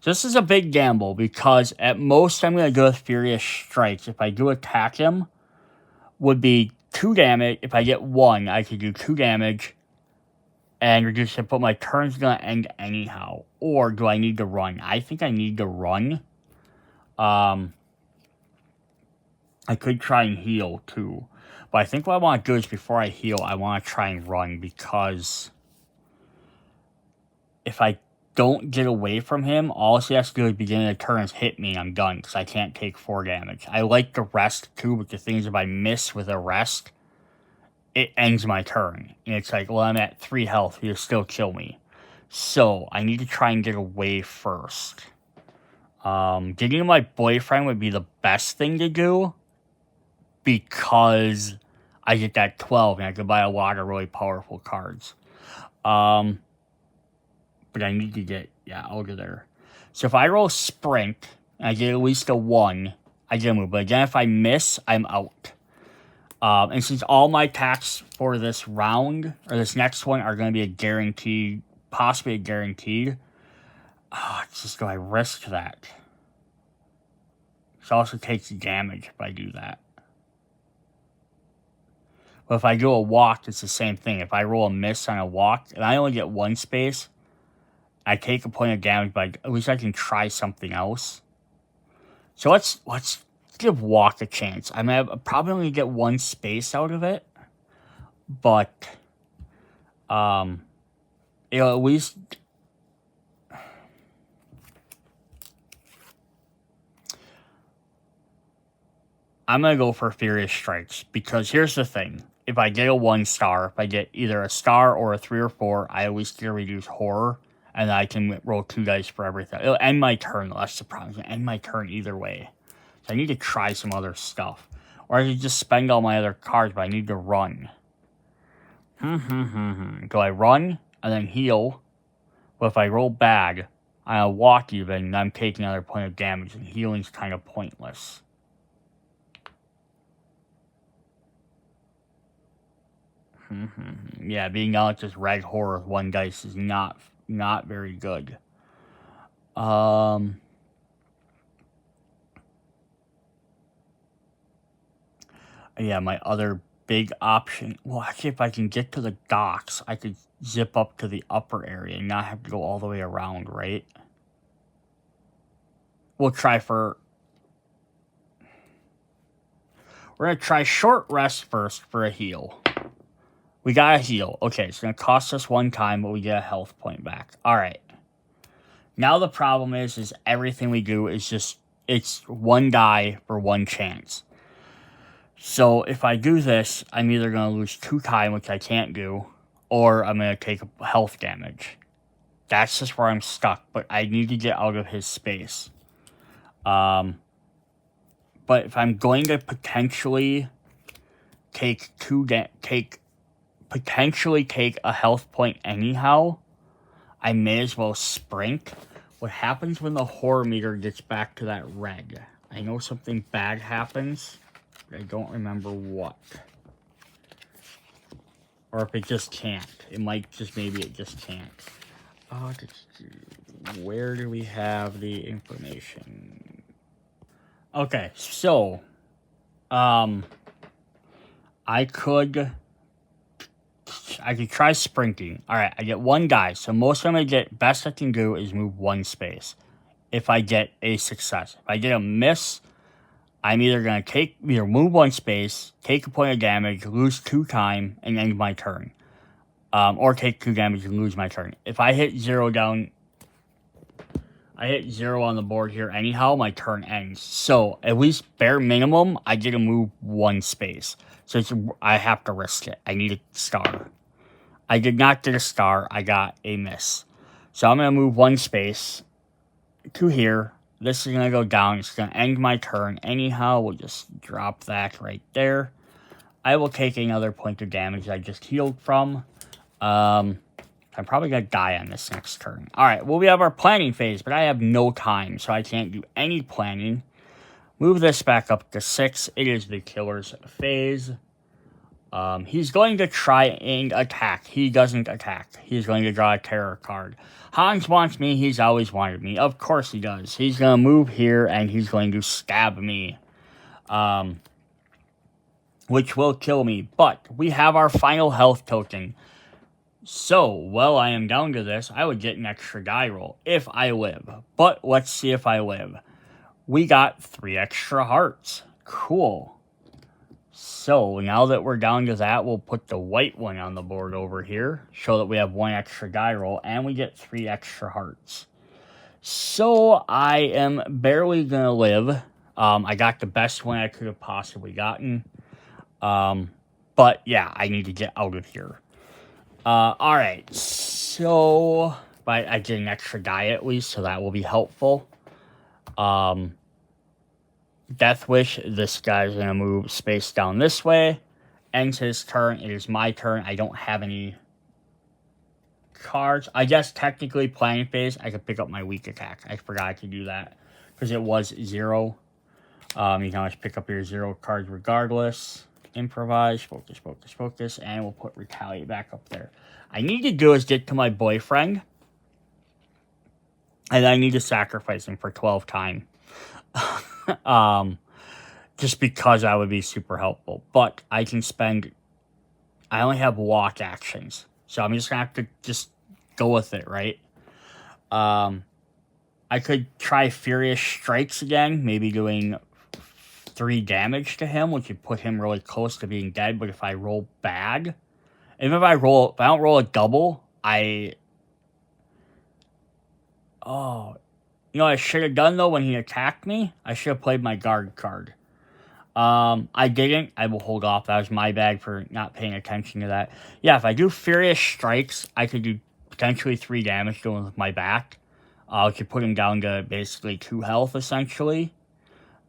Speaker 1: So this is a big gamble, because at most I'm going to go with Furious Strikes. If I do attack him, would be 2 damage. If I get 1, I could do 2 damage and reduce it, but my turn's going to end anyhow. Or do I need to run? I think I need to run. I could try and heal too, but I think what I want to do is before I heal, I want to try and run, because if I don't get away from him, all he has to do at the beginning of the turn is hit me and I'm done, because I can't take 4 damage. I like the rest too, but the thing is, if I miss with a rest, it ends my turn. And it's like, well, I'm at 3 health, he'll still kill me. So, I need to try and get away first. Getting to my boyfriend would be the best thing to do, because I get that 12 and I can buy a lot of really powerful cards. But I need to get, I'll get there. So if I roll sprint and I get at least a 1, I get a move. But again, if I miss, I'm out. And since all my attacks for this round, or this next one, are going to be a guaranteed, possibly a guaranteed, it's just, do I risk that? It also takes damage if I do that. But if I do a walk, it's the same thing. If I roll a miss on a walk, and I only get 1 space, I take a point of damage, but at least I can try something else. So let's give walk a chance. I mean, I'll probably only get 1 space out of it, but it'll at least. I'm going to go for Furious Strikes, because here's the thing. If I get a 1 star, if I get either a star or a 3 or 4, I always get a reduced horror, and I can roll 2 dice for everything. It'll end my turn, though. That's the problem. It'll end my turn either way. So I need to try some other stuff. Or I could just spend all my other cards, but I need to run. Do I run and then heal? But if I roll bad, I'll walk even, and I'm taking another point of damage, and healing's kind of pointless. Yeah, being out just red horror with 1 dice is not very good. Yeah, my other big option. Well, actually, if I can get to the docks, I could zip up to the upper area and not have to go all the way around, right? We'll try for. We're gonna try short rest first for a heal. We got a heal. Okay, it's going to cost us 1 time, but we get a health point back. Alright. Now the problem is everything we do is just, it's 1 die for 1 chance. So if I do this, I'm either going to lose 2 time, which I can't do, or I'm going to take health damage. That's just where I'm stuck, but I need to get out of his space. But if I'm going to potentially potentially take a health point anyhow, I may as well sprint. What happens when the horror meter gets back to that red? I know something bad happens, but I don't remember what. Or if it just can't. It might just, maybe it just can't. Where do we have the information? Okay, so, I could try sprinting. Alright, I get 1 guy, so most I'm going to get, best I can do is move 1 space. If I get a success. If I get a miss, I'm either going to move 1 space, take a point of damage, lose 2 time, and end my turn. Or take 2 damage and lose my turn. If I hit 0 down, I hit 0 on the board here anyhow, my turn ends. So, at least bare minimum, I get to move 1 space. So, I have to risk it. I need a star. I did not get a star, I got a miss. So, I'm going to move 1 space to here. This is going to go down. It's going to end my turn. Anyhow, we'll just drop that right there. I will take another point of damage I just healed from. I'm probably going to die on this next turn. Alright, well, we have our planning phase, but I have no time, so I can't do any planning. Move this back up to 6. It is the killer's phase. He's going to try and attack. He doesn't attack. He's going to draw a terror card. Hans wants me. He's always wanted me. Of course he does. He's going to move here, and he's going to stab me. Which will kill me. But we have our final health token. So, while I am down to this, I would get an extra die roll if I live. But let's see if I live. We got 3 extra hearts. Cool. So, now that we're down to that, we'll put the white one on the board over here. Show that we have 1 extra die roll, and we get 3 extra hearts. So, I am barely going to live. I got the best one I could have possibly gotten. But, yeah, I need to get out of here. Alright, so... But I get an extra die at least, so that will be helpful. Death Wish, this guy's going to move space down this way. Ends his turn. It is my turn. I don't have any cards. I guess technically planning phase, I could pick up my weak attack. I forgot I could do that because it was 0. You can always pick up your 0 cards regardless. Improvise, focus, focus, focus, and we'll put retaliate back up there. I need to do is get to my boyfriend, and I need to sacrifice him for 12 time. Just because I would be super helpful. But I can spend... I only have walk actions. So I'm just going to have to just go with it, right? I could try Furious Strikes again. Maybe doing 3 damage to him, which would put him really close to being dead. But if I roll bad... Even if I don't roll a double, Oh... You know what I should have done, though, when he attacked me? I should have played my guard card. I didn't. I will hold off. That was my bad for not paying attention to that. Yeah, if I do Furious Strikes, I could do potentially 3 damage going with my back. I could put him down to basically 2 health, essentially.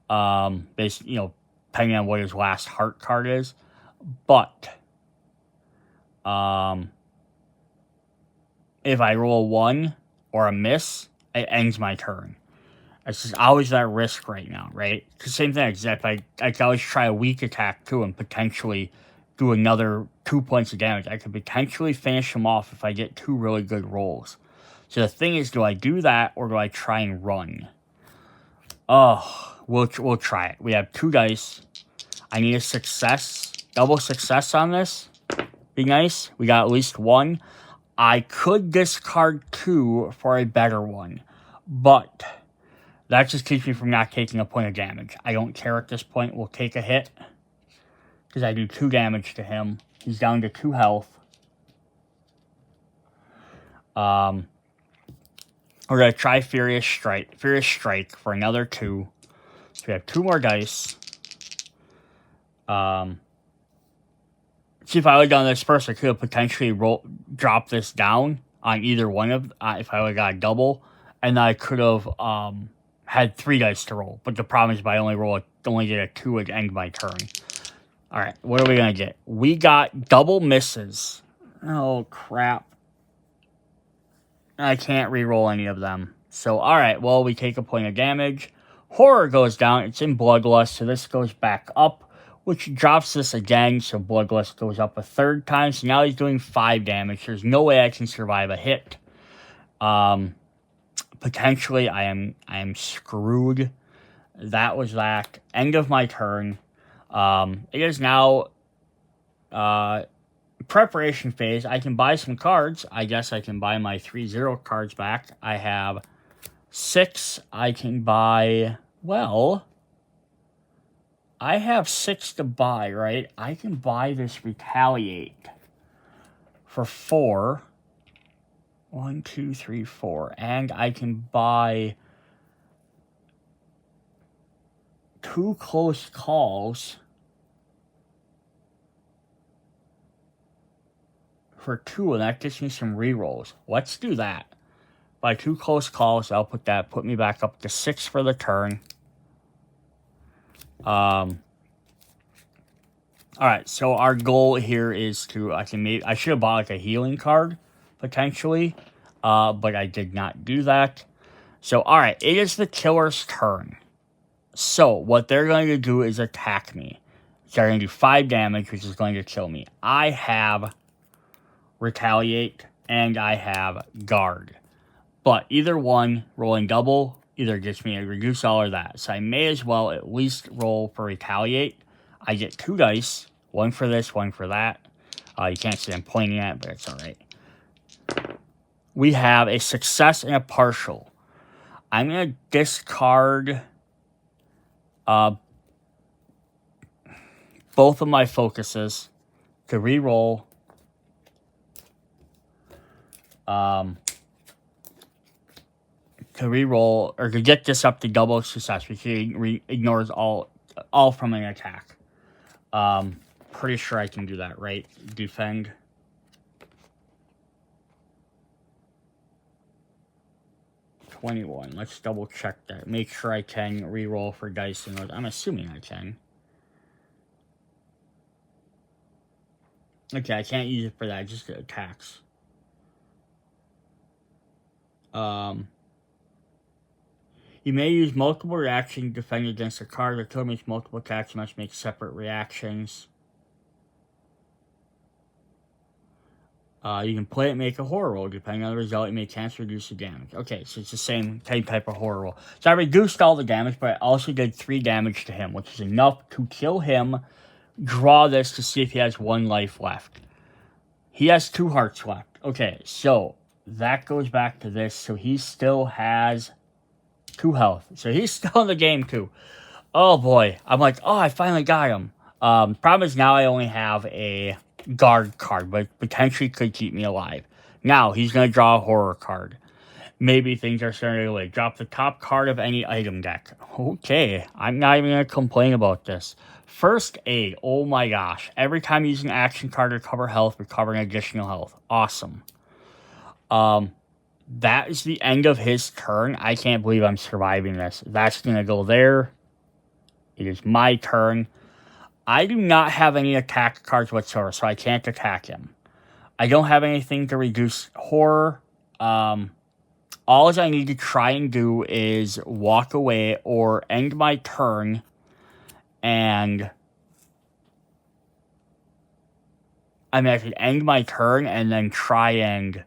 Speaker 1: Depending on what his last heart card is. But, if I roll a 1 or a miss... It ends my turn. It's just always that risk right now, right? Because same thing, except I could always try a weak attack too and potentially do another 2 points of damage. I could potentially finish him off if I get 2 really good rolls. So the thing is, do I do that or do I try and run? Oh, we'll try it. We have 2 dice. I need a success, double success on this. Be nice. We got at least 1. I could discard 2 for a better one, but that just keeps me from not taking a point of damage. I don't care at this point. We'll take a hit because I do 2 damage to him. He's down to 2 health. We're going to try Furious Strike for another 2. So we have 2 more dice. See, if I would have done this first, I could have potentially dropped this down on either one of, if I would have got a double, and I could have had 3 dice to roll. But the problem is, if I only get a 2, it end my turn. All right, what are we gonna get? We got double misses. Oh crap! I can't re-roll any of them. So all right, well we take a point of damage. Horror goes down. It's in Bloodlust, so this goes back up, which drops this again. So Bloodlust goes up a 3rd time. So now he's doing 5 damage. There's no way I can survive a hit. Potentially, I am screwed. That was that. End of my turn. It is now preparation phase. I can buy some cards. I guess I can buy my 3-0 cards back. I have 6. I can buy, well, I have 6 to buy, right? I can buy this Retaliate for 4. 1, 2, 3, 4. And I can buy 2 Close Calls for 2, and that gets me some rerolls. Let's do that. By 2 Close Calls, I'll put me back up to 6 for the turn. Alright, so our goal here is to, I should have bought like a healing card, potentially, but I did not do that. So, alright, it is the killer's turn. So, what they're going to do is attack me. They're going to do 5 damage, which is going to kill me. I have Retaliate, and I have Guard. But either one, rolling double, either gets me a reduce all or that. So I may as well at least roll for Retaliate. I get 2 dice, 1 for this, 1 for that. You can't see I'm pointing at it, but it's alright. We have a success and a partial. I'm going to discard both of my focuses to re-roll. To re-roll, or to get this up to double success, which ignores all from an attack. Pretty sure I can do that, right? Defend. $21. Let's double check that. Make sure I can re-roll for dice. And I'm assuming I can. Okay, I can't use it for that. Just the attacks. You may use multiple reactions to defend against a card. The killer makes multiple attacks. You must make separate reactions. You can play it, make a horror roll. Depending on the result, you may cancel or reduce the damage. Okay, so it's the same type of horror roll. So I reduced all the damage, but I also did 3 damage to him, which is enough to kill him. Draw this to see if he has 1 life left. He has 2 hearts left. Okay, so that goes back to this. So he still has 2 health. So he's still in the game too. Oh boy. I'm like, oh, I finally got him. Problem is now I only have a guard card, but potentially could keep me alive. Now he's going to draw a horror card. Maybe things are starting to go away. Drop the top card of any item deck. Okay, I'm not even going to complain about this. First aid. Oh my gosh. Every time you use an action card to recover health, recovering additional health. Awesome. That is the end of his turn. I can't believe I'm surviving this. That's going to go there. It is my turn. I do not have any attack cards whatsoever, so I can't attack him. I don't have anything to reduce horror. All I need to try and do is walk away or end my turn and... I mean, I could end my turn and then try and...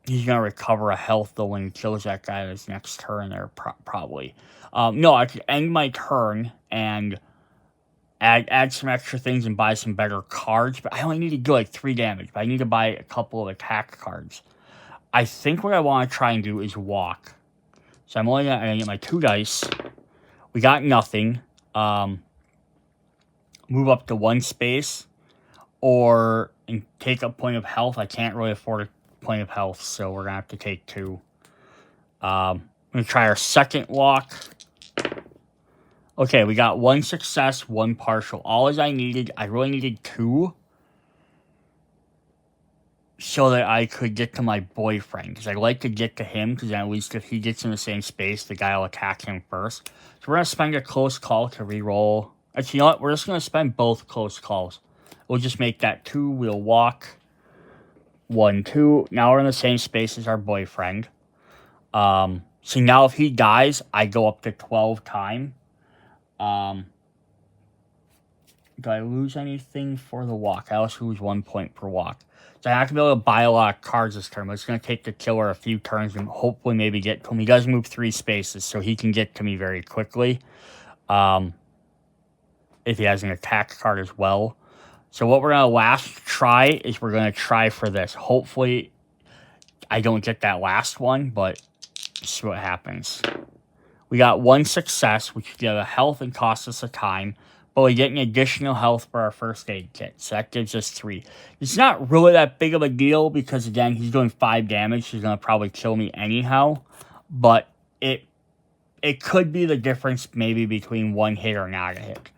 Speaker 1: He's going to recover a health, though, when he kills that guy in his next turn there, probably. No, I could end my turn and add some extra things and buy some better cards. But I only need to do, like, 3 damage. But I need to buy a couple of attack cards. I think what I want to try and do is walk. So I'm only going to get my 2 dice. We got nothing. Move up to 1 space. Or take a point of health. I can't really afford a point of health, so we're going to have to take 2. I'm going to try our second walk. Okay, we got 1 success, 1 partial. All as I needed, I really needed 2. So that I could get to my boyfriend. Because I like to get to him, because at least if he gets in the same space, the guy will attack him first. So we're going to spend a close call to reroll. Actually, you know what? We're just going to spend both close calls. We'll just make that 2. We'll walk. 1, 2. Now we're in the same space as our boyfriend. So now if he dies, I go up to 12 time. Do I lose anything for the walk? I also lose 1 point per walk. So I have to be able to buy a lot of cards this turn, but it's going to take the killer a few turns and hopefully maybe get to him. He does move 3 spaces, so he can get to me very quickly. If he has an attack card as well. So what we're going to last try is we're going to try for this. Hopefully I don't get that last one, but see what happens. We got 1 success, which gives a health and costs us a time. But we get an additional health for our first aid kit. So that gives us 3. It's not really that big of a deal because, again, he's doing 5 damage. He's going to probably kill me anyhow. But it could be the difference maybe between 1 hit or not a hit.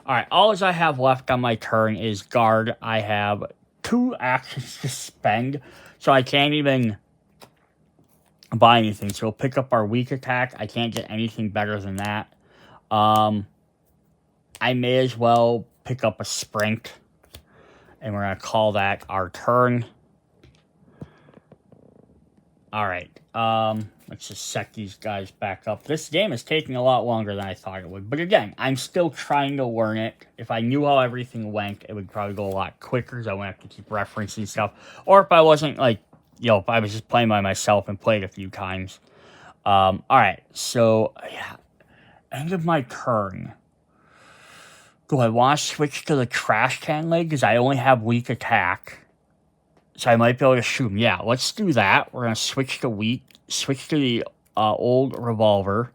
Speaker 1: Alright, all I have left on my turn is guard. I have 2 actions to spend. So I can't even buy anything. So we'll pick up our weak attack. I can't get anything better than that. I may as well pick up a sprint. And we're going to call that our turn. Alright. Let's just set these guys back up. This game is taking a lot longer than I thought it would. But again, I'm still trying to learn it. If I knew how everything went, it would probably go a lot quicker. Because I wouldn't have to keep referencing stuff. Or if I wasn't like, if I was just playing by myself and played a few times. Alright. So, yeah. End of my turn. Do I want to switch to the trash can leg? Because I only have weak attack. So I might be able to shoot him. Yeah, let's do that. We're going to switch to weak. Switch to the old revolver.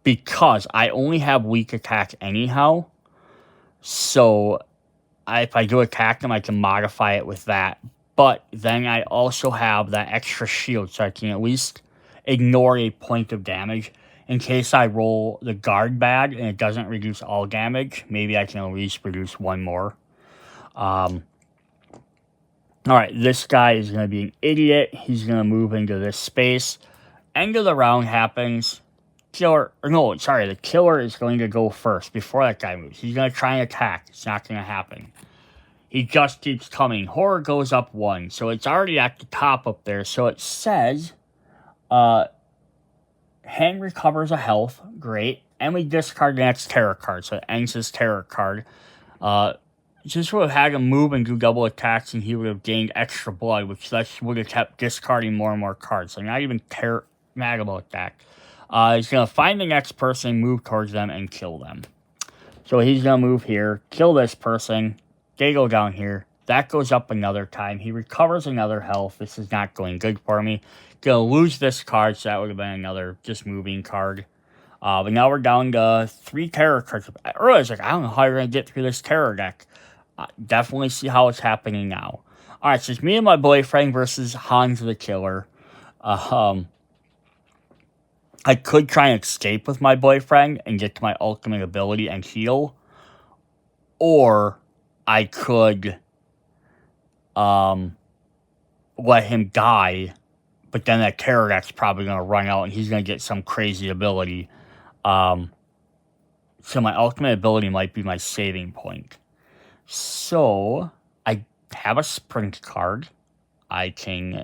Speaker 1: Because I only have weak attack anyhow. So if I do attack him, I can modify it with that. But then I also have that extra shield. So I can at least ignore a point of damage. In case I roll the guard bad and it doesn't reduce all damage, maybe I can at least reduce 1 more. Alright, this guy is going to be an idiot. He's going to move into this space. End of the round happens. The killer is going to go first before that guy moves. He's going to try and attack. It's not going to happen. He just keeps coming. Horror goes up 1. So it's already at the top up there. So it says... Hand recovers a health. Great. And we discard the next terror card. So it ends his terror card. Just would have had him move and do double attacks, and he would have gained extra blood, which would have kept discarding more and more cards. So I'm not even mad about that. He's going to find the next person, move towards them, and kill them. So he's going to move here, kill this person. They go down here. That goes up another time. He recovers another health. This is not going good for me. Gonna lose this card, so that would have been another just moving card. But now we're down to 3 terror cards. Earlier I was like, I don't know how you're gonna get through this terror deck. Definitely see how it's happening now. Alright, so it's me and my boyfriend versus Hans the Killer. I could try and escape with my boyfriend and get to my ultimate ability and heal. Or I could let him die. But then that terror deck's probably going to run out and he's going to get some crazy ability. So my ultimate ability might be my saving point. So I have a sprint card. I can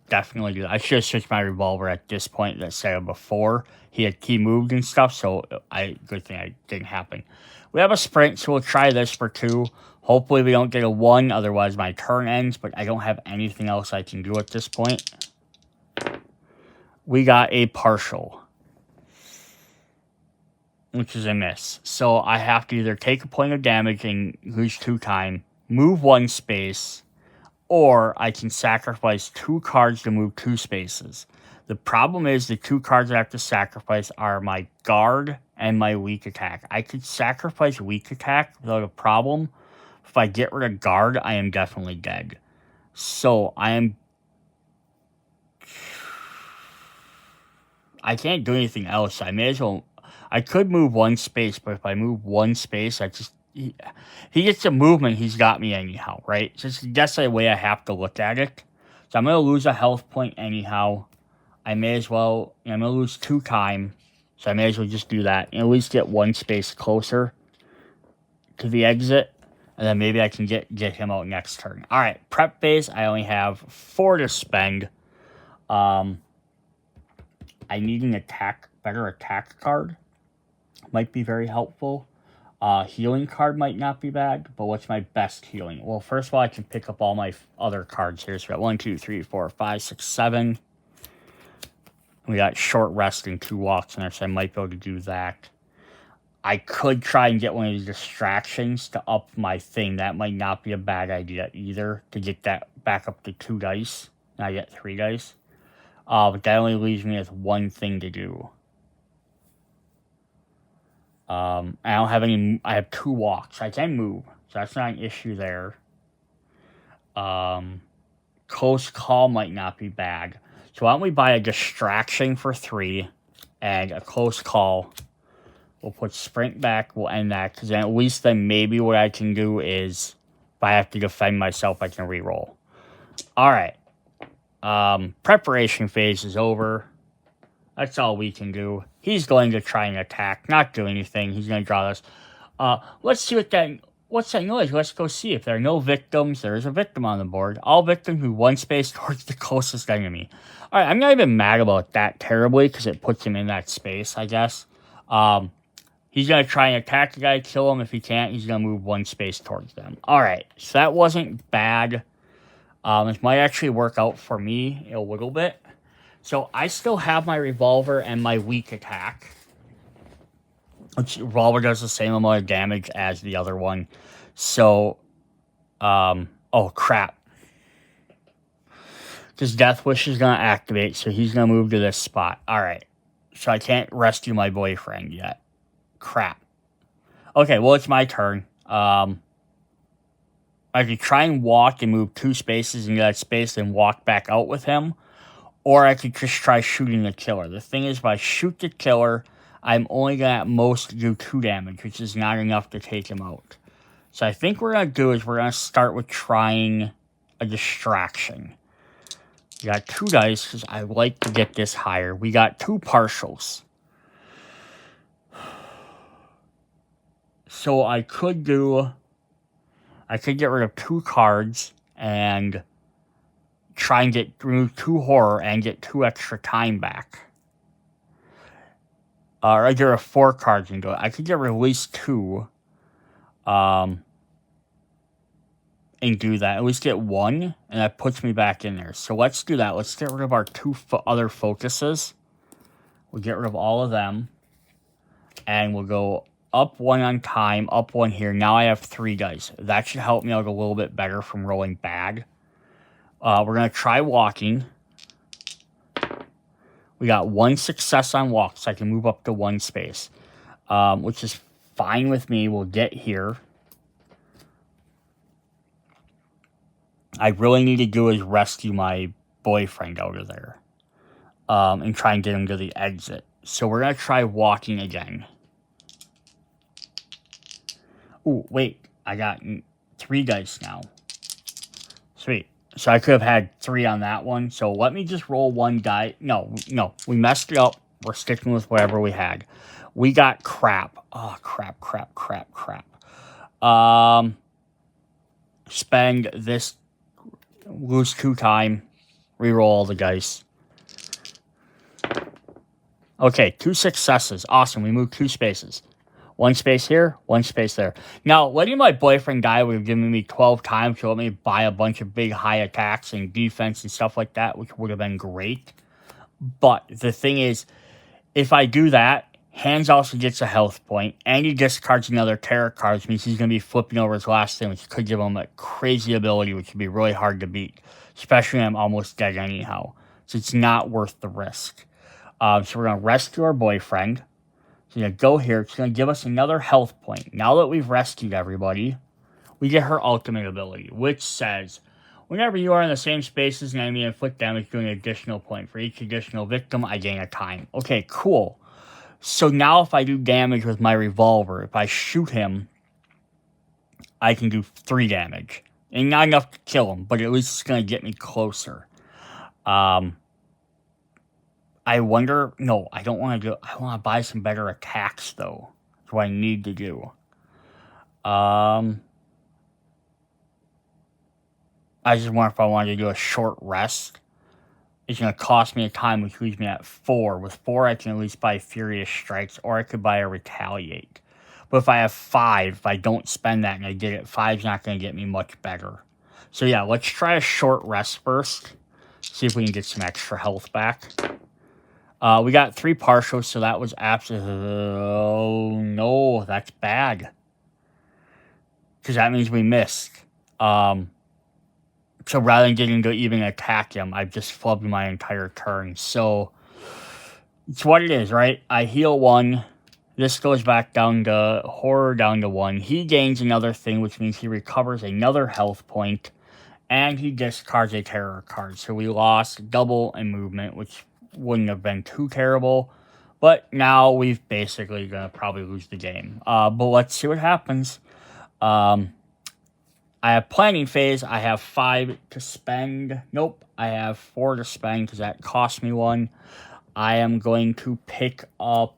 Speaker 1: definitely do that. I should have switched my revolver at this point instead of before. He moved and stuff, so good thing it didn't happen. We have a sprint, so we'll try this for 2. Hopefully we don't get a 1, otherwise my turn ends, but I don't have anything else I can do at this point. We got a partial, which is a miss. So I have to either take a point of damage and lose 2 time, move 1 space, or I can sacrifice 2 cards to move 2 spaces. The problem is the 2 cards I have to sacrifice are my guard and my weak attack. I could sacrifice weak attack without a problem. If I get rid of guard, I am definitely dead. So I can't do anything else. I may as well. I could move one space, but if I move one space, he gets a movement. He's got me anyhow, right? So that's the way I have to look at it. So I'm gonna lose a health point anyhow. I may as well. I'm gonna lose 2 time, so I may as well just do that and at least get one space closer to the exit, and then maybe I can get him out next turn. All right, prep phase. I only have 4 to spend. I need an better attack card. Might be very helpful. Healing card might not be bad, but what's my best healing? Well, first of all, I can pick up all my other cards here. So we got 1, 2, 3, 4, 5, 6, 7. We got short rest and 2 walks in there, so I might be able to do that. I could try and get one of these distractions to up my thing. That might not be a bad idea either, to get that back up to 2 dice. Now I get 3 dice. But that only leaves me with 1 thing to do. I don't have any. I have 2 walks. I can move, so that's not an issue there. Close call might not be bad. So why don't we buy a distraction for 3 and a close call. We'll put sprint back. We'll end that, because then at least then maybe what I can do is, if I have to defend myself, I can reroll. All right. Preparation phase is over. That's all we can do. He's going to try and attack, not do anything. He's going to draw this. Let's see what's that noise? Let's go see. If there are no victims, there is a victim on the board. All victims move 1 space towards the closest enemy. All right, I'm not even mad about that terribly, because it puts him in that space, I guess. He's going to try and attack the guy, kill him. If he can't, he's going to move 1 space towards them. All right, so that wasn't bad. This might actually work out for me a little bit. So I still have my revolver and my weak attack. Which revolver does the same amount of damage as the other one. So, oh crap. Because Death Wish is going to activate, so he's going to move to this spot. Alright, so I can't rescue my boyfriend yet. Crap. Okay, well, it's my turn. I could try and walk and move 2 spaces into that space and walk back out with him. Or I could just try shooting the killer. The thing is, if I shoot the killer, I'm only going to at most do 2 damage, which is not enough to take him out. So I think what we're going to do is we're going to start with trying a distraction. We got 2 dice, because I like to get this higher. We got 2 partials. So I could get rid of 2 cards and try and remove 2 horror and get 2 extra time back. Or I get rid of 4 cards and go. I could get rid of at least 2. And do that. At least get 1, and that puts me back in there. So let's do that. Let's get rid of our 2 other focuses. We'll get rid of all of them. And we'll go up 1 on time, up 1 here. Now I have 3 dice. That should help me out a little bit better from rolling bad. We're going to try walking. We got 1 success on walk, so I can move up to 1 space. Which is fine with me. We'll get here. I really need to do is rescue my boyfriend out of there. And try and get him to the exit. So we're going to try walking again. Ooh, wait. I got 3 dice now. Sweet. So I could have had 3 on that one. So let me just roll 1 die. No. We messed it up. We're sticking with whatever we had. We got crap. Oh, crap. Spend this. Lose 2 time. Reroll all the dice. Okay, 2 successes. Awesome. We moved 2 spaces. 1 space here, 1 space there. Now, letting my boyfriend die would have given me 12 times to let me buy a bunch of big high attacks and defense and stuff like that, which would have been great. But the thing is, if I do that, Hands also gets a health point, and he discards another terror card, which means he's going to be flipping over his last thing, which could give him a crazy ability, which would be really hard to beat, especially when I'm almost dead anyhow. So it's not worth the risk. So we're going to rescue our boyfriend. So we're going to go here. It's going to give us another health point. Now that we've rescued everybody, we get her ultimate ability, which says, Whenever you are in the same space as an enemy, inflict damage doing an additional point. For each additional victim, I gain a time. Okay, cool. So now if I do damage with my revolver, if I shoot him, I can do 3 damage. And not enough to kill him, but at least it's going to get me closer. I wonder... No, I don't want to do... I want to buy some better attacks, though. That's what I need to do. I just wonder if I wanted to do a short rest. It's going to cost me a time, which leaves me at 4. With 4, I can at least buy Furious Strikes, or I could buy a Retaliate. But if I have 5, if I don't spend that and I get it, 5's not going to get me much better. So yeah, let's try a short rest first. See if we can get some extra health back. We got 3 partials, so that was absolutely... Oh, no, that's bad. Because that means we missed. So rather than getting to even attack him, I've just flubbed my entire turn. So it's what it is, right? I heal 1. This goes back down to horror down to 1. He gains another thing, which means he recovers another health point. And he discards a terror card. So we lost double in movement, which wouldn't have been too terrible. But now we've basically going to probably lose the game. But let's see what happens. I have planning phase. I have 5 to spend. Nope. I have 4 to spend because that cost me 1. I am going to pick up...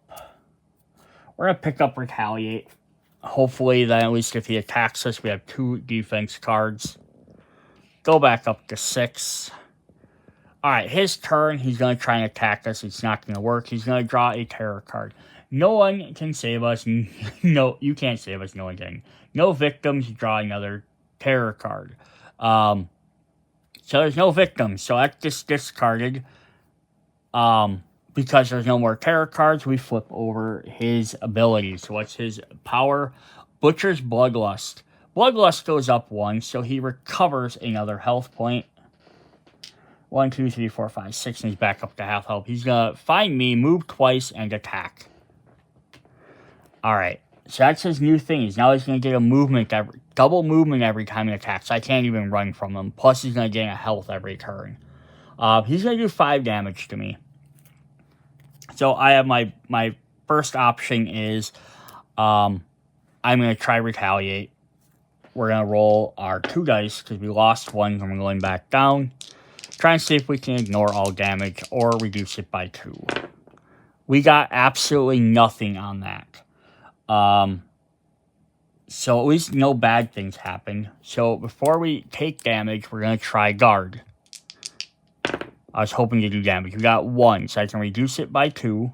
Speaker 1: We're going to pick up Retaliate. Hopefully, then at least if he attacks us, we have 2 defense cards. Go back up to 6. Alright, his turn. He's going to try and attack us. It's not going to work. He's going to draw a terror card. No one can save us. No, you can't save us. No one can. No victims. Draw another terror card. So there's no victims. So that's just discarded. Because there's no more terror cards, we flip over his abilities. So what's his power? Butcher's Bloodlust. Bloodlust goes up 1, so he recovers another health point. 1, 2, 3, 4, 5, 6, and he's back up to half health. He's going to find me, move twice, and attack. Alright, so that's his new thing. Now he's going to get a movement, double movement every time he attacks. So I can't even run from him. Plus, he's going to gain a health every turn. He's going to do 5 damage to me. So I have my first option is I'm going to try Retaliate. We're going to roll our 2 dice because we lost 1 and we're going back down. Try and see if we can ignore all damage or reduce it by 2. We got absolutely nothing on that. So at least no bad things happen. So before we take damage, we're going to try Guard. I was hoping to do damage. We got 1, so I can reduce it by 2.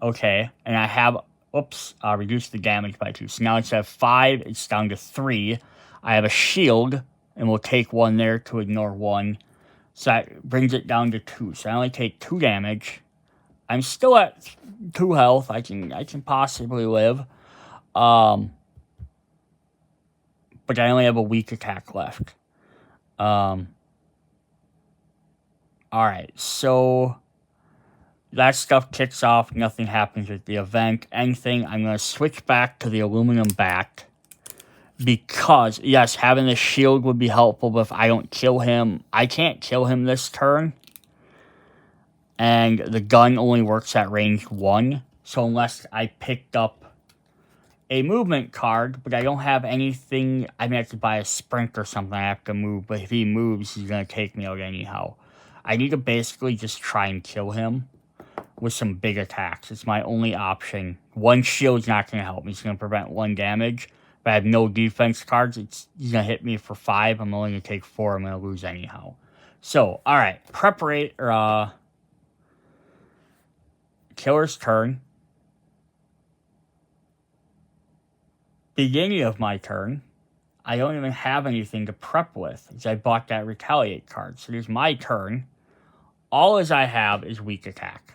Speaker 1: Okay, and I have, reduce the damage by 2. So now instead of 5, it's down to 3. I have a shield, and we'll take 1 there to ignore 1. So that brings it down to 2. So I only take 2 damage. I'm still at 2 health. I can possibly live. But I only have a weak attack left. Alright, so that stuff kicks off. Nothing happens with the event. Anything, I'm going to switch back to the aluminum bat. Because, yes, having the shield would be helpful, but if I don't kill him, I can't kill him this turn. And the gun only works at range 1. So unless I picked up a movement card, but I don't have anything, I may have to buy a sprint or something. I have to move, but if he moves, he's going to take me out anyhow. I need to basically just try and kill him with some big attacks. It's my only option. 1 shield's not going to help me. It's going to prevent 1 damage. If I have no defense cards, he's going to hit me for 5. I'm only going to take 4. I'm going to lose anyhow. So, alright. Killer's turn. Beginning of my turn. I don't even have anything to prep with, because I bought that Retaliate card. So here's my turn. All as I have is weak attack.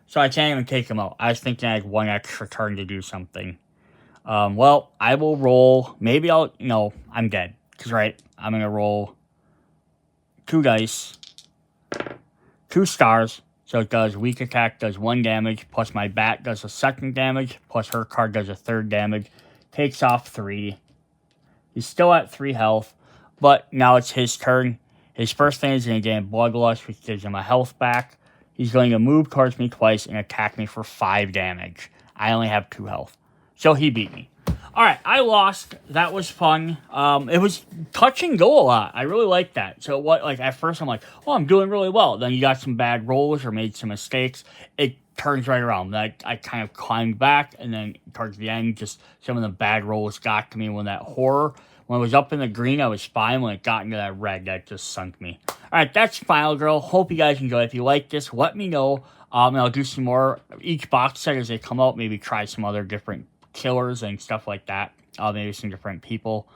Speaker 1: So I can't even take him out. I was thinking I had 1 extra turn to do something. Well, I will roll. Maybe no, I'm dead. Because, right, I'm going to roll 2 dice. 2 stars. So it does weak attack, does 1 damage, plus my bat does a 2nd damage, plus her card does a 3rd damage. takes off 3. He's still at 3 health, but now it's his turn. His first thing is going to gain Bloodlust, which gives him a health back. He's going to move towards me twice and attack me for 5 damage. I only have 2 health. So he beat me. Alright, I lost. That was fun. It was touch and go a lot. I really liked that. So at first I'm like, oh, I'm doing really well. Then you got some bad rolls or made some mistakes. It turns right around. I kind of climbed back, and then towards the end, just some of the bad rolls got to me when it was up in the green, I was fine. When it got into that red, that just sunk me. Alright, that's Final Girl. Hope you guys enjoyed. If you like this, let me know. And I'll do some more each box set as they come out. Maybe try some other different killers and stuff like that. Maybe some different people.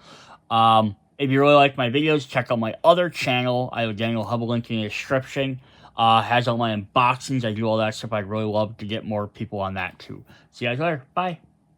Speaker 1: If you really like my videos, check out my other channel. I have a link in the description. Has all my unboxings. I do all that stuff. I'd really love to get more people on that too. See you guys later. Bye.